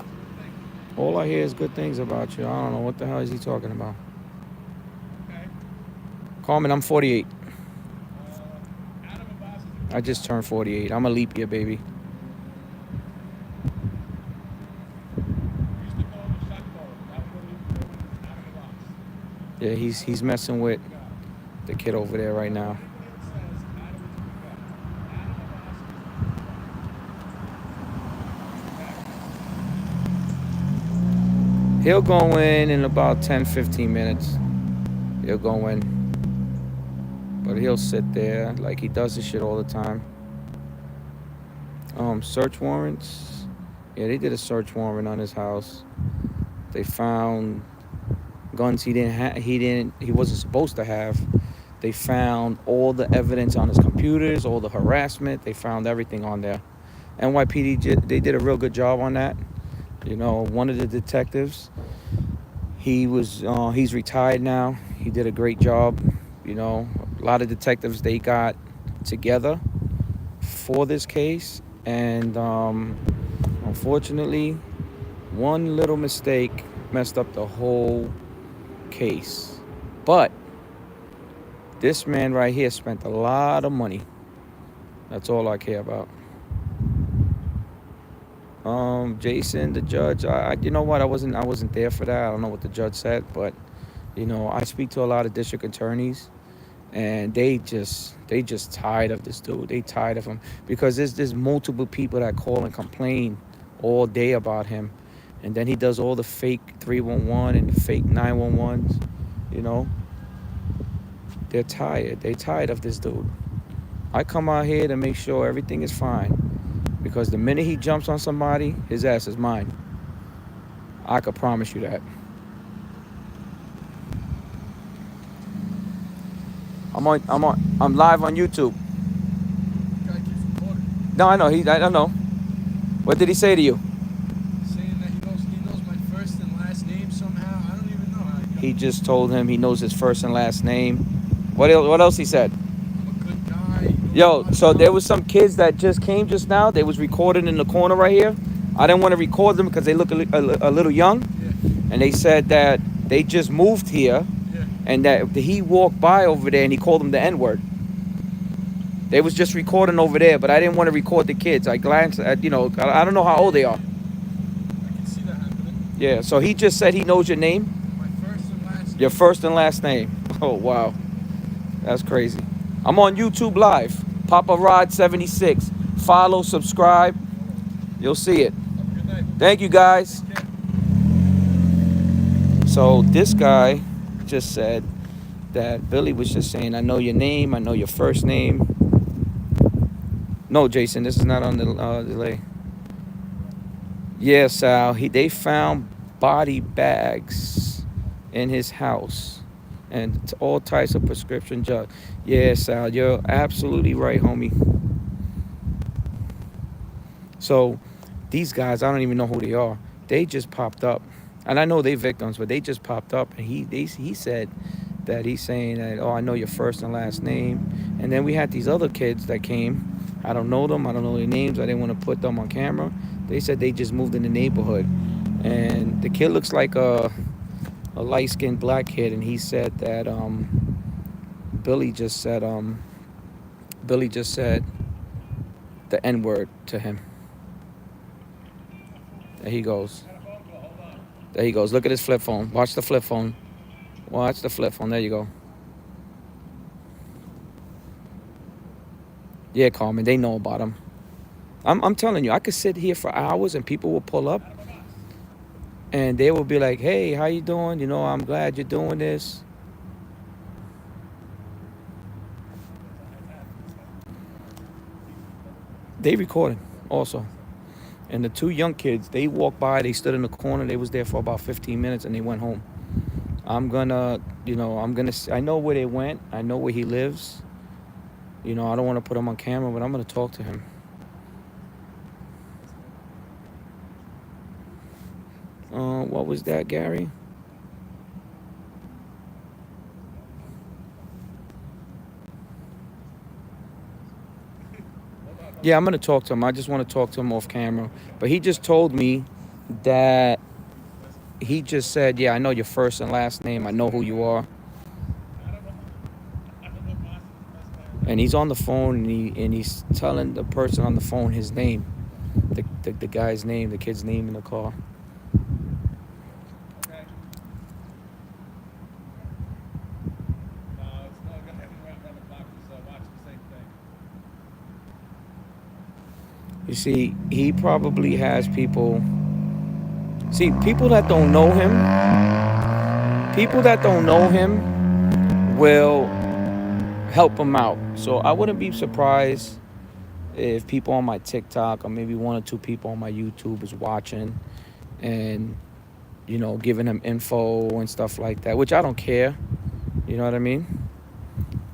All I hear is good things about you. I don't know what the hell is he talking about. Okay. Carmen, I'm 48. Adam Abbas is a I good just guy. turned 48. I'm a leap year baby. We used to call him the shot caller. That was what he was doing. Adam Abbas. Yeah, he's messing with Good guy. the kid over there right now. Anybody else says Adam is a good guy. Adam Abbas is a good guy. He'll go in about 10, 15 minutes. He'll go in. But he'll sit there like he does this shit all the time. Search warrants. Yeah, they did a search warrant on his house. They found guns he wasn't supposed to have. They found all the evidence on his computers, all the harassment. They found everything on there. NYPD, they did a real good job on that. You know, one of the detectives, he's retired now. He did a great job. You know, a lot of detectives, they got together for this case, and unfortunately, one little mistake messed up the whole case. But this man right here spent a lot of money. That's all I care about. Jason, the judge, you know what? I wasn't there for that. I don't know what the judge said, but you know, I speak to a lot of district attorneys, and they just tired of this dude. They tired of him because there's multiple people that call and complain all day about him, and then he does all the fake 311 and the fake 911s. You know, they're tired. They tired of this dude. I come out here to make sure everything is fine, because the minute he jumps on somebody, his ass is mine. I could promise you that. I'm live on YouTube. The guy keeps recording. No, I know. I don't know. What did he say to you? Saying that he knows my first and last name somehow. I don't even know how he got He just told him he knows his first and last name. What else he said? I'm a good guy. He knows Yo, my so there mom. was some kids that just came just now. They was recording in the corner right here. I didn't want to record them because they look a little young. Yeah. And they said that they just moved here, Yeah. and that he walked by over there and he called them the N-word. They was just recording over there, but I didn't want to record the kids. I glanced at, you know, I don't know how old they are. I can see that happening. Yeah, so he just said he knows your name, My first and last name. your first and last name. Oh, wow. That's crazy. I'm on YouTube Live, Paparodz 76. Follow, subscribe. You'll see it. Have a good night. Thank you, guys. Take care. So this guy just said that Billy was just saying, I know your name, I know your first name. No, Jason, this is not on the delay. Yeah, Sal, they found body bags in his house and all types of prescription drugs. Yeah, Sal, you're absolutely right, homie. So these guys, I don't even know who they are. They just popped up. And I know they victims, but they just popped up, and he said that he's saying that, oh, I know your first and last name. And then we had these other kids that came. I don't know them. I don't know their names. I didn't want to put them on camera. They said they just moved in the neighborhood. And the kid looks like a light-skinned black kid, and he said that Billy just said the N-word to him. There he goes. There he goes. Look at his flip phone. Watch the flip phone. Watch the flip phone. There you go. Yeah, Carmen, they know about him. I'm telling you, I could sit here for hours and people will pull up and they will be like, hey, how you doing? You know, I'm glad you're doing this. They recorded also. And the two young kids, they walked by, they stood in the corner, they was there for about 15 minutes and they went home. I know where they went. I know where he lives. You know, I don't want to put him on camera, but I'm going to talk to him. What was that, Gary? Yeah, I'm going to talk to him. I just want to talk to him off camera. But he just told me that he just said, yeah, I know your first and last name. I know who you are. And he's on the phone, and he's telling the person on the phone his name, the guy's name, the kid's name in the car. Okay. No, it's not gonna run the clock, so watch the same thing. You see, he probably has people. See, people that don't know him will help him out. So I wouldn't be surprised if people on my TikTok or maybe one or two people on my YouTube is watching and, you know, giving him info and stuff like that, which I don't care. You know what I mean?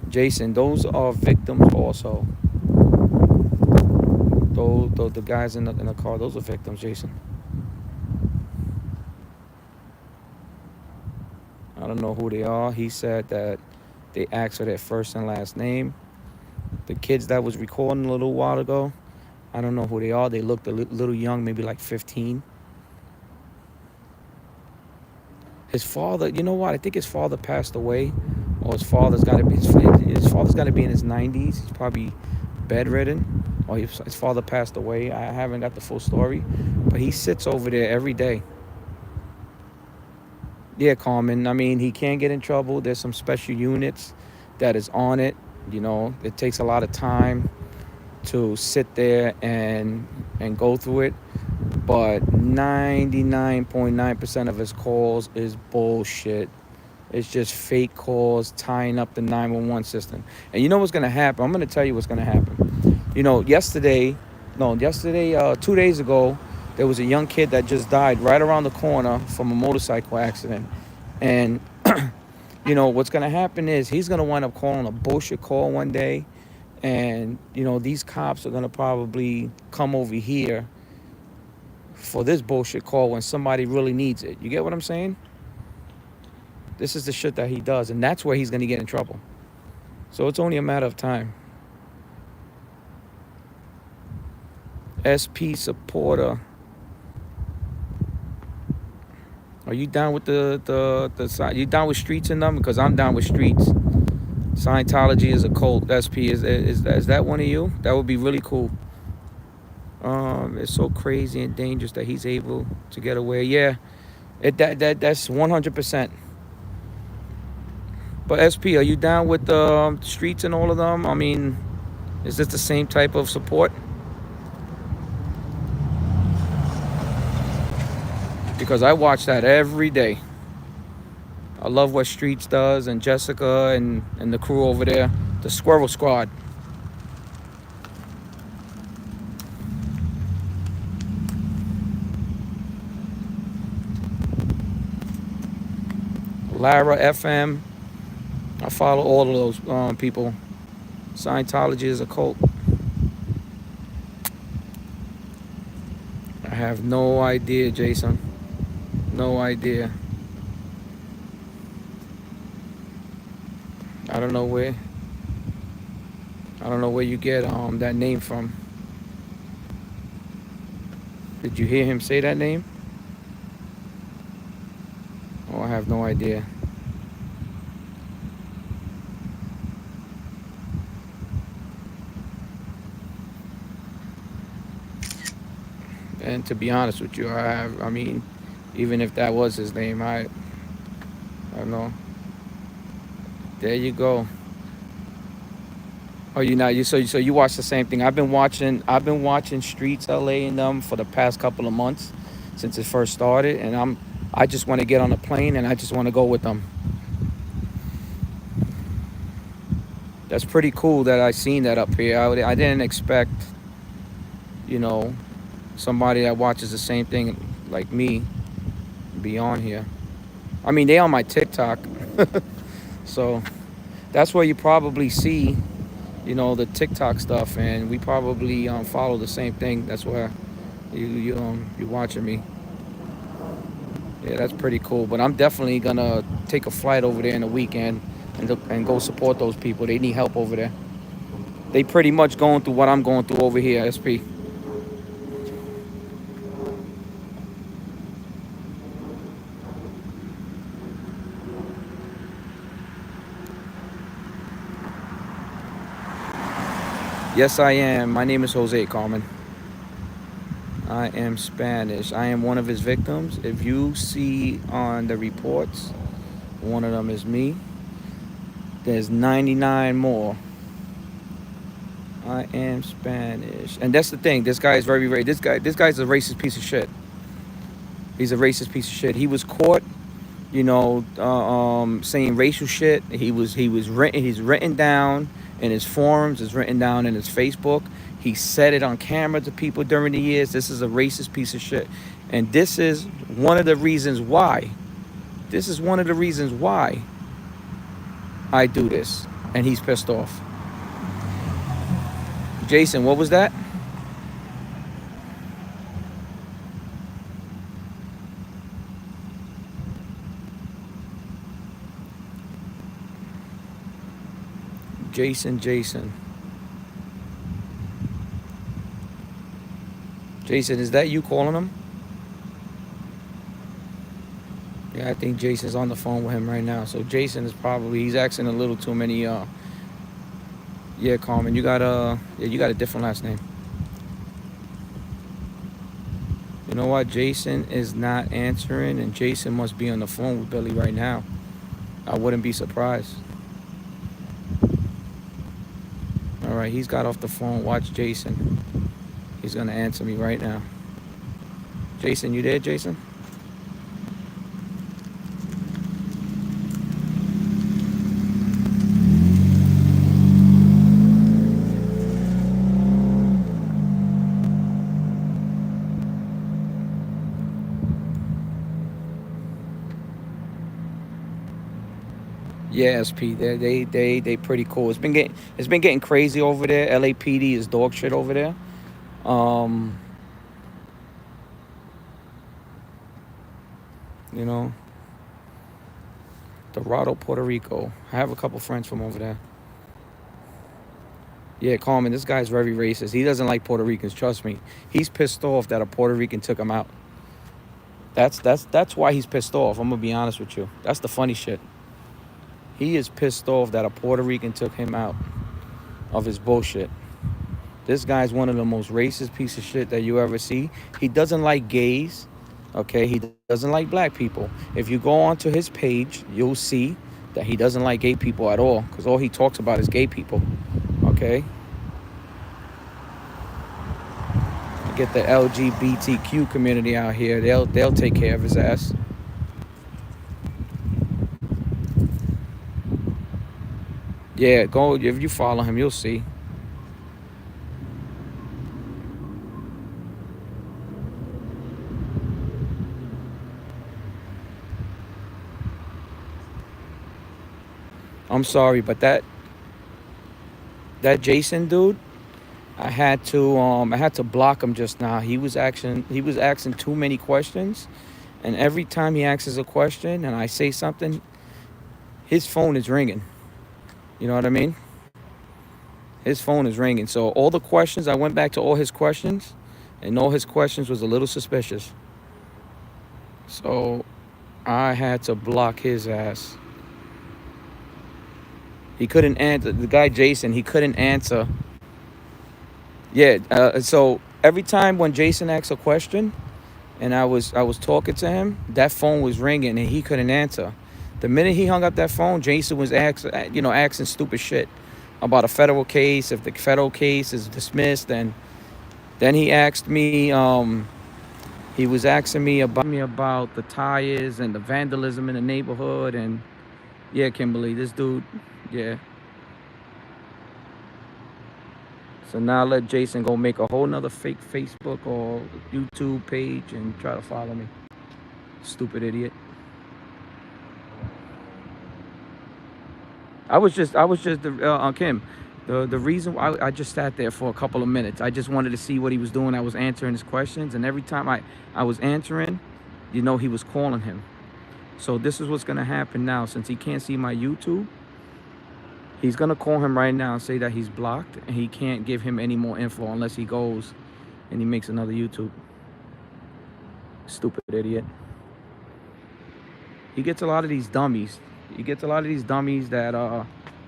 Jason, those are victims also. Those the guys in the car, those are victims, Jason. I don't know who they are. He said that they asked for their first and last name. The kids that was recording a little while ago, I don't know who they are. They looked a little young, maybe like 15. His father, you know what? I think his father passed away, or his father's got to be in his 90s. He's probably bedridden, or his father passed away. I haven't got the full story, but he sits over there every day. Yeah, Carmen. I mean, he can't get in trouble. There's some special units that is on it. You know, it takes a lot of time to sit there and go through it. But 99.9% of his calls is bullshit. It's just fake calls tying up the 911 system. And you know what's going to happen? I'm going to tell you what's going to happen. You know, 2 days ago, there was a young kid that just died right around the corner from a motorcycle accident. And, you know, what's going to happen is he's going to wind up calling a bullshit call one day. And, you know, these cops are going to probably come over here for this bullshit call when somebody really needs it. You get what I'm saying? This is the shit that he does. And that's where he's going to get in trouble. So it's only a matter of time. SP supporter. Are you down with the you down with streets in them? Because I'm down with streets. Scientology is a cult. SP is that one of you? That would be really cool. It's so crazy and dangerous that he's able to get away. Yeah, that's 100%. But SP, are you down with the streets and all of them? I mean, is this the same type of support? Because I watch that every day. I love what Streets does, and Jessica and the crew over there, the Squirrel Squad. Lara FM. I follow all of those people. Scientology is a cult. I have no idea, Jason. No idea. I don't know where you get that name from. Did you hear him say that name? Oh, I have no idea. And to be honest with you, I mean, even if that was his name, I don't know. There you go. Oh, so you watch the same thing. I've been watching Streets LA and them for the past couple of months since it first started, and I just want to get on a plane and I just want to go with them. That's pretty cool that I seen that up here. I didn't expect, you know, somebody that watches the same thing like me be on here. I mean, they on my TikTok. So that's where you probably see, you know, the TikTok stuff, and we probably follow the same thing. That's where you're watching me. Yeah, that's pretty cool. But I'm definitely gonna take a flight over there in the weekend and go support those people. They need help over there. They pretty much going through what I'm going through over here, SP. Yes, I am. My name is Jose, Carmen. I am Spanish. I am one of his victims. If you see on the reports, one of them is me. There's 99 more. I am Spanish. And that's the thing. This guy is very racist. This guy's a racist piece of shit. He's a racist piece of shit. He was caught, saying racial shit. He's written down in his forums. It's written down in his Facebook. He said it on camera to people during the years. This is a racist piece of shit. And this is one of the reasons why. This is one of the reasons why I do this. And he's pissed off. Jason, what was that? Jason. Jason, is that you calling him? Yeah, I think Jason's on the phone with him right now. So Jason is he's asking a little too many. Yeah, Carmen, you got a different last name. You know what? Jason is not answering, and Jason must be on the phone with Billy right now. I wouldn't be surprised. All right, he's got off the phone. Watch Jason. He's gonna answer me right now. Jason, you there, Jason? Yeah, SP. They pretty cool. It's been getting crazy over there. LAPD is dog shit over there. Dorado, Puerto Rico. I have a couple friends from over there. Yeah, Carmen, this guy's very racist. He doesn't like Puerto Ricans, trust me. He's pissed off that a Puerto Rican took him out. That's why he's pissed off. I'm gonna be honest with you. That's the funny shit. He is pissed off that a Puerto Rican took him out of his bullshit. This guy's one of the most racist piece of shit that you ever see. He doesn't like gays, okay? He doesn't like black people. If you go onto his page, you'll see that he doesn't like gay people at all, because all he talks about is gay people, okay? Get the LGBTQ community out here. They'll take care of his ass. Yeah, go. If you follow him, you'll see. I'm sorry, but that Jason dude, I had to block him just now. He was asking too many questions, and every time he asks a question and I say something, his phone is ringing. You know what I mean? His phone is ringing. So all the questions, I went back to all his questions, and all his questions was a little suspicious. So I had to block his ass. He couldn't answer. The guy Jason, he couldn't answer. Yeah. So every time when Jason asked a question, and I was talking to him, that phone was ringing and he couldn't answer. The minute he hung up that phone, Jason was asking stupid shit about a federal case. If the federal case is dismissed, then he asked me. He was asking me about the tires and the vandalism in the neighborhood. And yeah, Kimberly, this dude, yeah. So now let Jason go make a whole nother fake Facebook or YouTube page and try to follow me. Stupid idiot. I was just Kim. The reason why I just sat there for a couple of minutes, I just wanted to see what he was doing. I was answering his questions, and every time I was answering, he was calling him. So this is what's gonna happen now. Since he can't see my YouTube, he's gonna call him right now and say that he's blocked, and he can't give him any more info unless he goes and he makes another YouTube. Stupid idiot. He gets a lot of these dummies. He gets a lot of these dummies that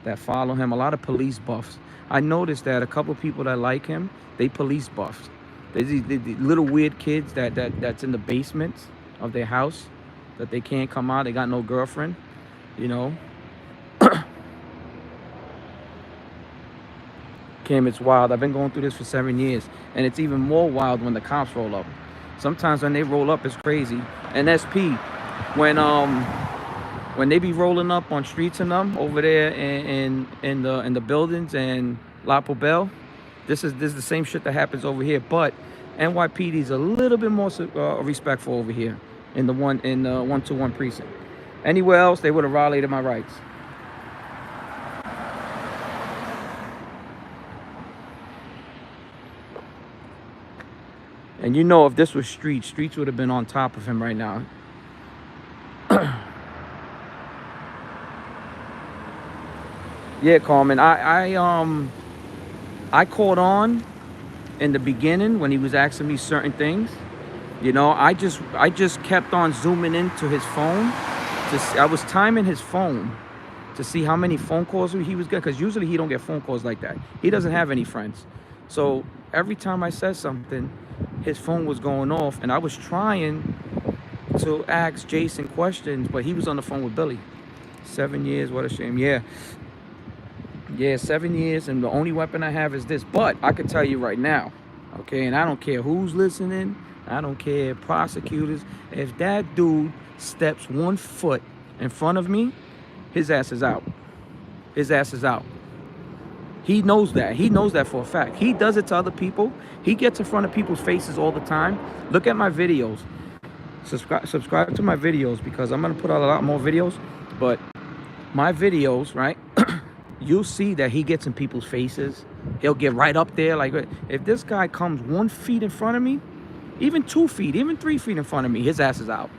that follow him. A lot of police buffs. I noticed that a couple of people that like him, they police buffs. There's these little weird kids that's in the basements of their house that they can't come out. They got no girlfriend, you know. Kim, it's wild. I've been going through this for 7 years, and it's even more wild when the cops roll up. Sometimes when they roll up, it's crazy. And SP, when they be rolling up on streets and them over there in the buildings and La Poubelle, this is the same shit that happens over here. But NYPD's a little bit more respectful over here in the 121 precinct. Anywhere else, they would have violated my rights. And you know, if this was streets would have been on top of him right now. Yeah, Carmen. I caught on in the beginning when he was asking me certain things. You know, I just kept on zooming into his phone. I was timing his phone to see how many phone calls he was getting, because usually he don't get phone calls like that. He doesn't have any friends. So every time I said something, his phone was going off, and I was trying to ask Jason questions, but he was on the phone with Billy. 7 years, what a shame. Yeah, 7 years, and the only weapon I have is this. But I can tell you right now, okay, and I don't care who's listening, I don't care prosecutors, if that dude steps 1 foot in front of me, his ass is out. His ass is out. He knows that. He knows that for a fact. He does it to other people. He gets in front of people's faces all the time. Look at my videos. Subscribe to my videos, because I'm going to put out a lot more videos. But my videos, right, you'll see that he gets in people's faces. He'll get right up there. Like, if this guy comes 1 foot in front of me, even 2 feet, even 3 feet in front of me, his ass is out.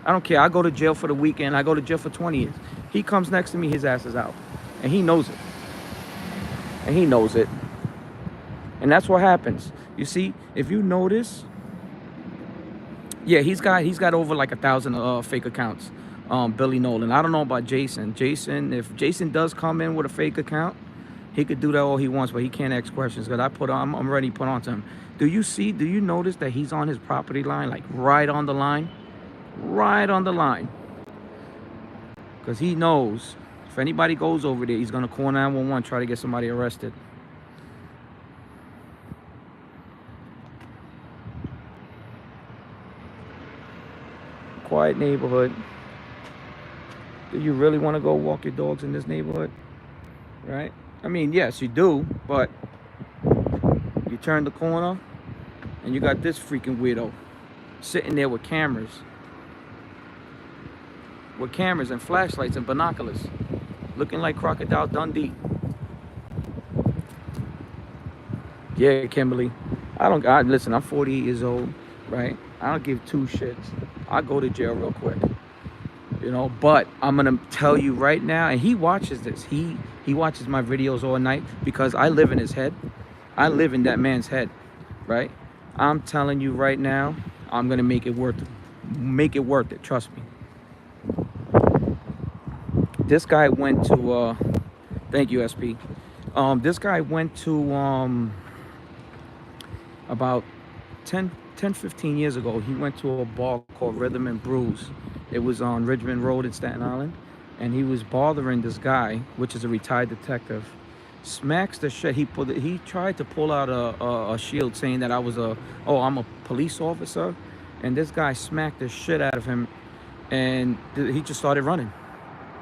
I don't care. I go to jail for the weekend. I go to jail for 20 years. He comes next to me, his ass is out. And he knows it. And he knows it. And that's what happens. You see, if you notice, yeah, he's got over like 1,000 fake accounts. Billy Nolan. I don't know about Jason. If Jason does come in with a fake account, he could do that all he wants, but he can't ask questions, because I'm already put on to him. Do you notice that he's on his property line, like right on the line? Right on the line. Because he knows if anybody goes over there, he's going to call 911, try to get somebody arrested. Quiet neighborhood. Do you really want to go walk your dogs in this neighborhood? Right? I mean, yes, you do, but you turn the corner and you got this freaking weirdo sitting there with cameras. With cameras and flashlights and binoculars, looking like Crocodile Dundee. Yeah, Kimberly. Listen, I'm 48 years old, right? I don't give two shits. I go to jail real quick. You know, but I'm gonna tell you right now, and he watches this. He watches my videos all night, because I live in his head. I live in that man's head, right? I'm telling you right now, I'm gonna make it worth it. Make it worth it, trust me. This guy went to thank you, SP. This guy went to about 10-15 years ago. He went to a bar called Rhythm and Brews. It was on Richmond Road in Staten Island, and he was bothering this guy, which is a retired detective. Smacks the shit. He tried to pull out a shield, saying that I'm a police officer, and this guy smacked the shit out of him, and he just started running.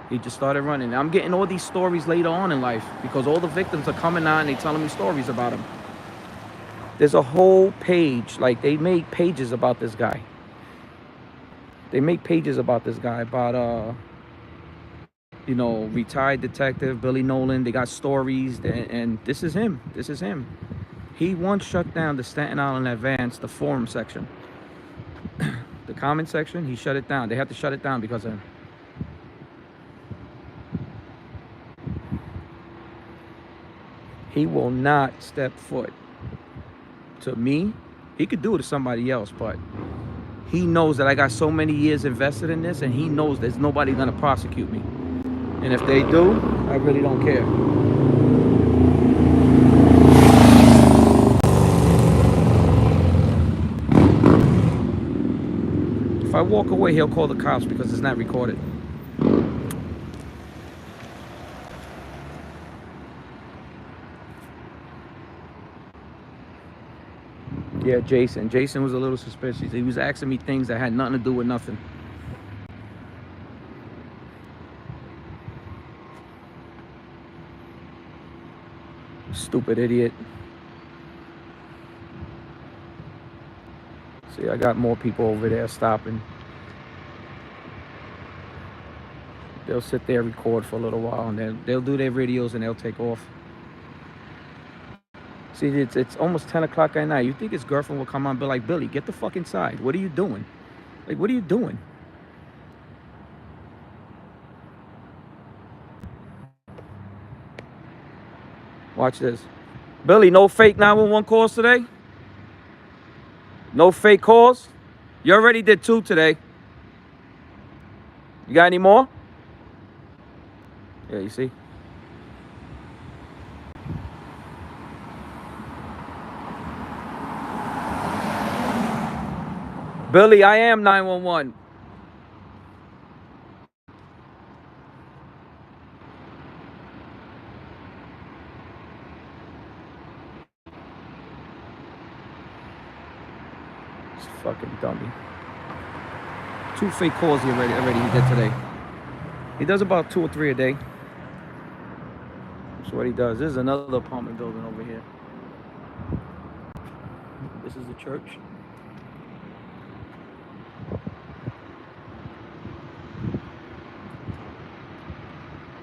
I'm getting all these stories later on in life, because all the victims are coming out and they telling me stories about him. There's a whole page, like they make pages about this guy. About retired detective Billy Nolan. They got stories, and this is him. He once shut down the Staten Island Advance, the forum section. The comment section, he shut it down. They had to shut it down because of him. He will not step foot to me. He could do it to somebody else, but he knows that I got so many years invested in this, and he knows there's nobody gonna prosecute me. And if they do, I really don't care. If I walk away, he'll call the cops because it's not recorded. Yeah, Jason. Jason was a little suspicious. He was asking me things that had nothing to do with nothing. Stupid idiot. See, I got more people over there stopping. They'll sit there, record for a little while, and then they'll do their videos and they'll take off. See, it's almost 10 o'clock at night. You think his girlfriend will come on and be like, Billy, get the fuck inside. What are you doing? Like, what are you doing? Watch this. Billy, no fake 911 calls today? No fake calls? You already did 2 today. You got any more? Yeah, you see? Billy, I am 911. It's a fucking dummy. 2 fake calls he already did today. He does about 2 or 3 a day. That's what he does. This is another apartment building over here. This is the church.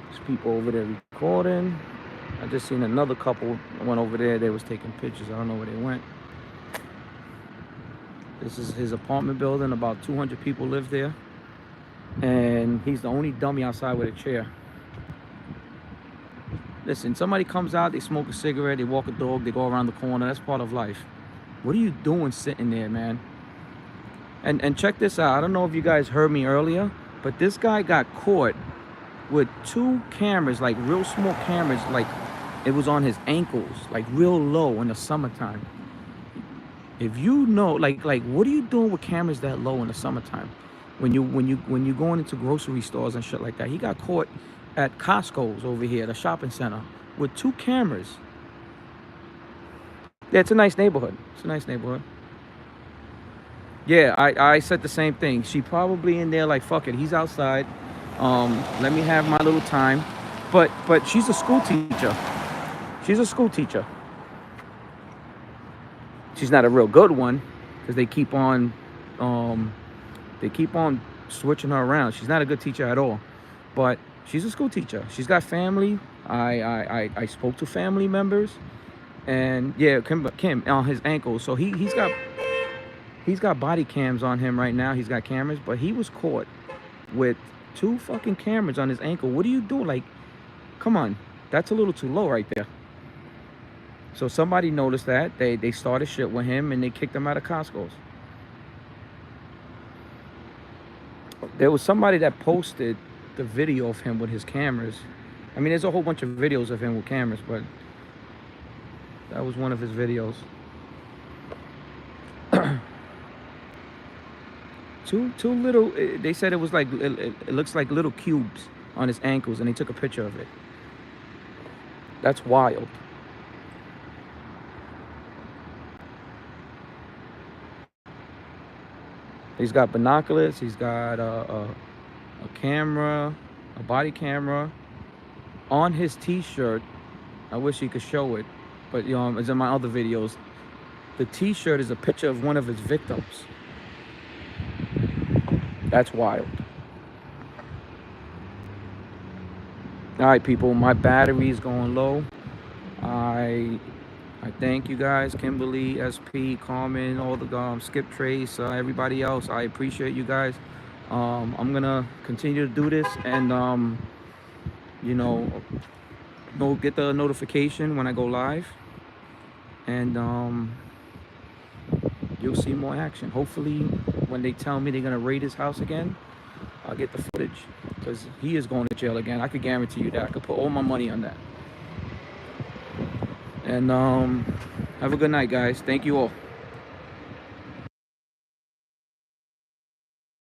There's people over there recording. I just seen another couple went over there. They was taking pictures. I don't know where they went. This is his apartment building. About 200 people live there. And he's the only dummy outside with a chair. Listen, somebody comes out, they smoke a cigarette, they walk a dog, they go around the corner. That's part of life. What are you doing sitting there, man? And check this out. I don't know if you guys heard me earlier, but this guy got caught with 2 cameras, like real small cameras, like it was on his ankles, like real low in the summertime. If you know, like what are you doing with cameras that low in the summertime? When you going into grocery stores and shit like that. He got caught at Costco's over here, the shopping center, with 2 cameras. Yeah, it's a nice neighborhood. It's a nice neighborhood. Yeah, I said the same thing. She probably in there like, fuck it, he's outside. Let me have my little time. But she's a school teacher. She's a school teacher. She's not a real good one because they keep on switching her around. She's not a good teacher at all. But she's a school teacher. She's got family. I spoke to family members. And yeah, Kim on his ankle. So he's got body cams on him right now. He's got cameras, but he was caught with 2 fucking cameras on his ankle. What are you doing? Like, come on. That's a little too low right there. So somebody noticed that. They started shit with him and they kicked him out of Costco's. There was somebody that posted the video of him with his cameras. I mean, there's a whole bunch of videos of him with cameras, but that was one of his videos. Two little, they said it was like, it looks like little cubes on his ankles, and they took a picture of it. That's wild. He's got binoculars, he's got a camera, a body camera. On his t-shirt, I wish he could show it, but it's in my other videos. The t-shirt is a picture of one of his victims. That's wild. All right, people, my battery is going low. I thank you guys, Kimberly, SP, Carmen, all the Skip Trace, everybody else. I appreciate you guys. I'm gonna continue to do this, and get the notification when I go live, and you'll see more action. Hopefully, when they tell me they're gonna raid his house again, I'll get the footage. because he is going to jail again. I could guarantee you that. I could put all my money on that. And have a good night, guys. Thank you all.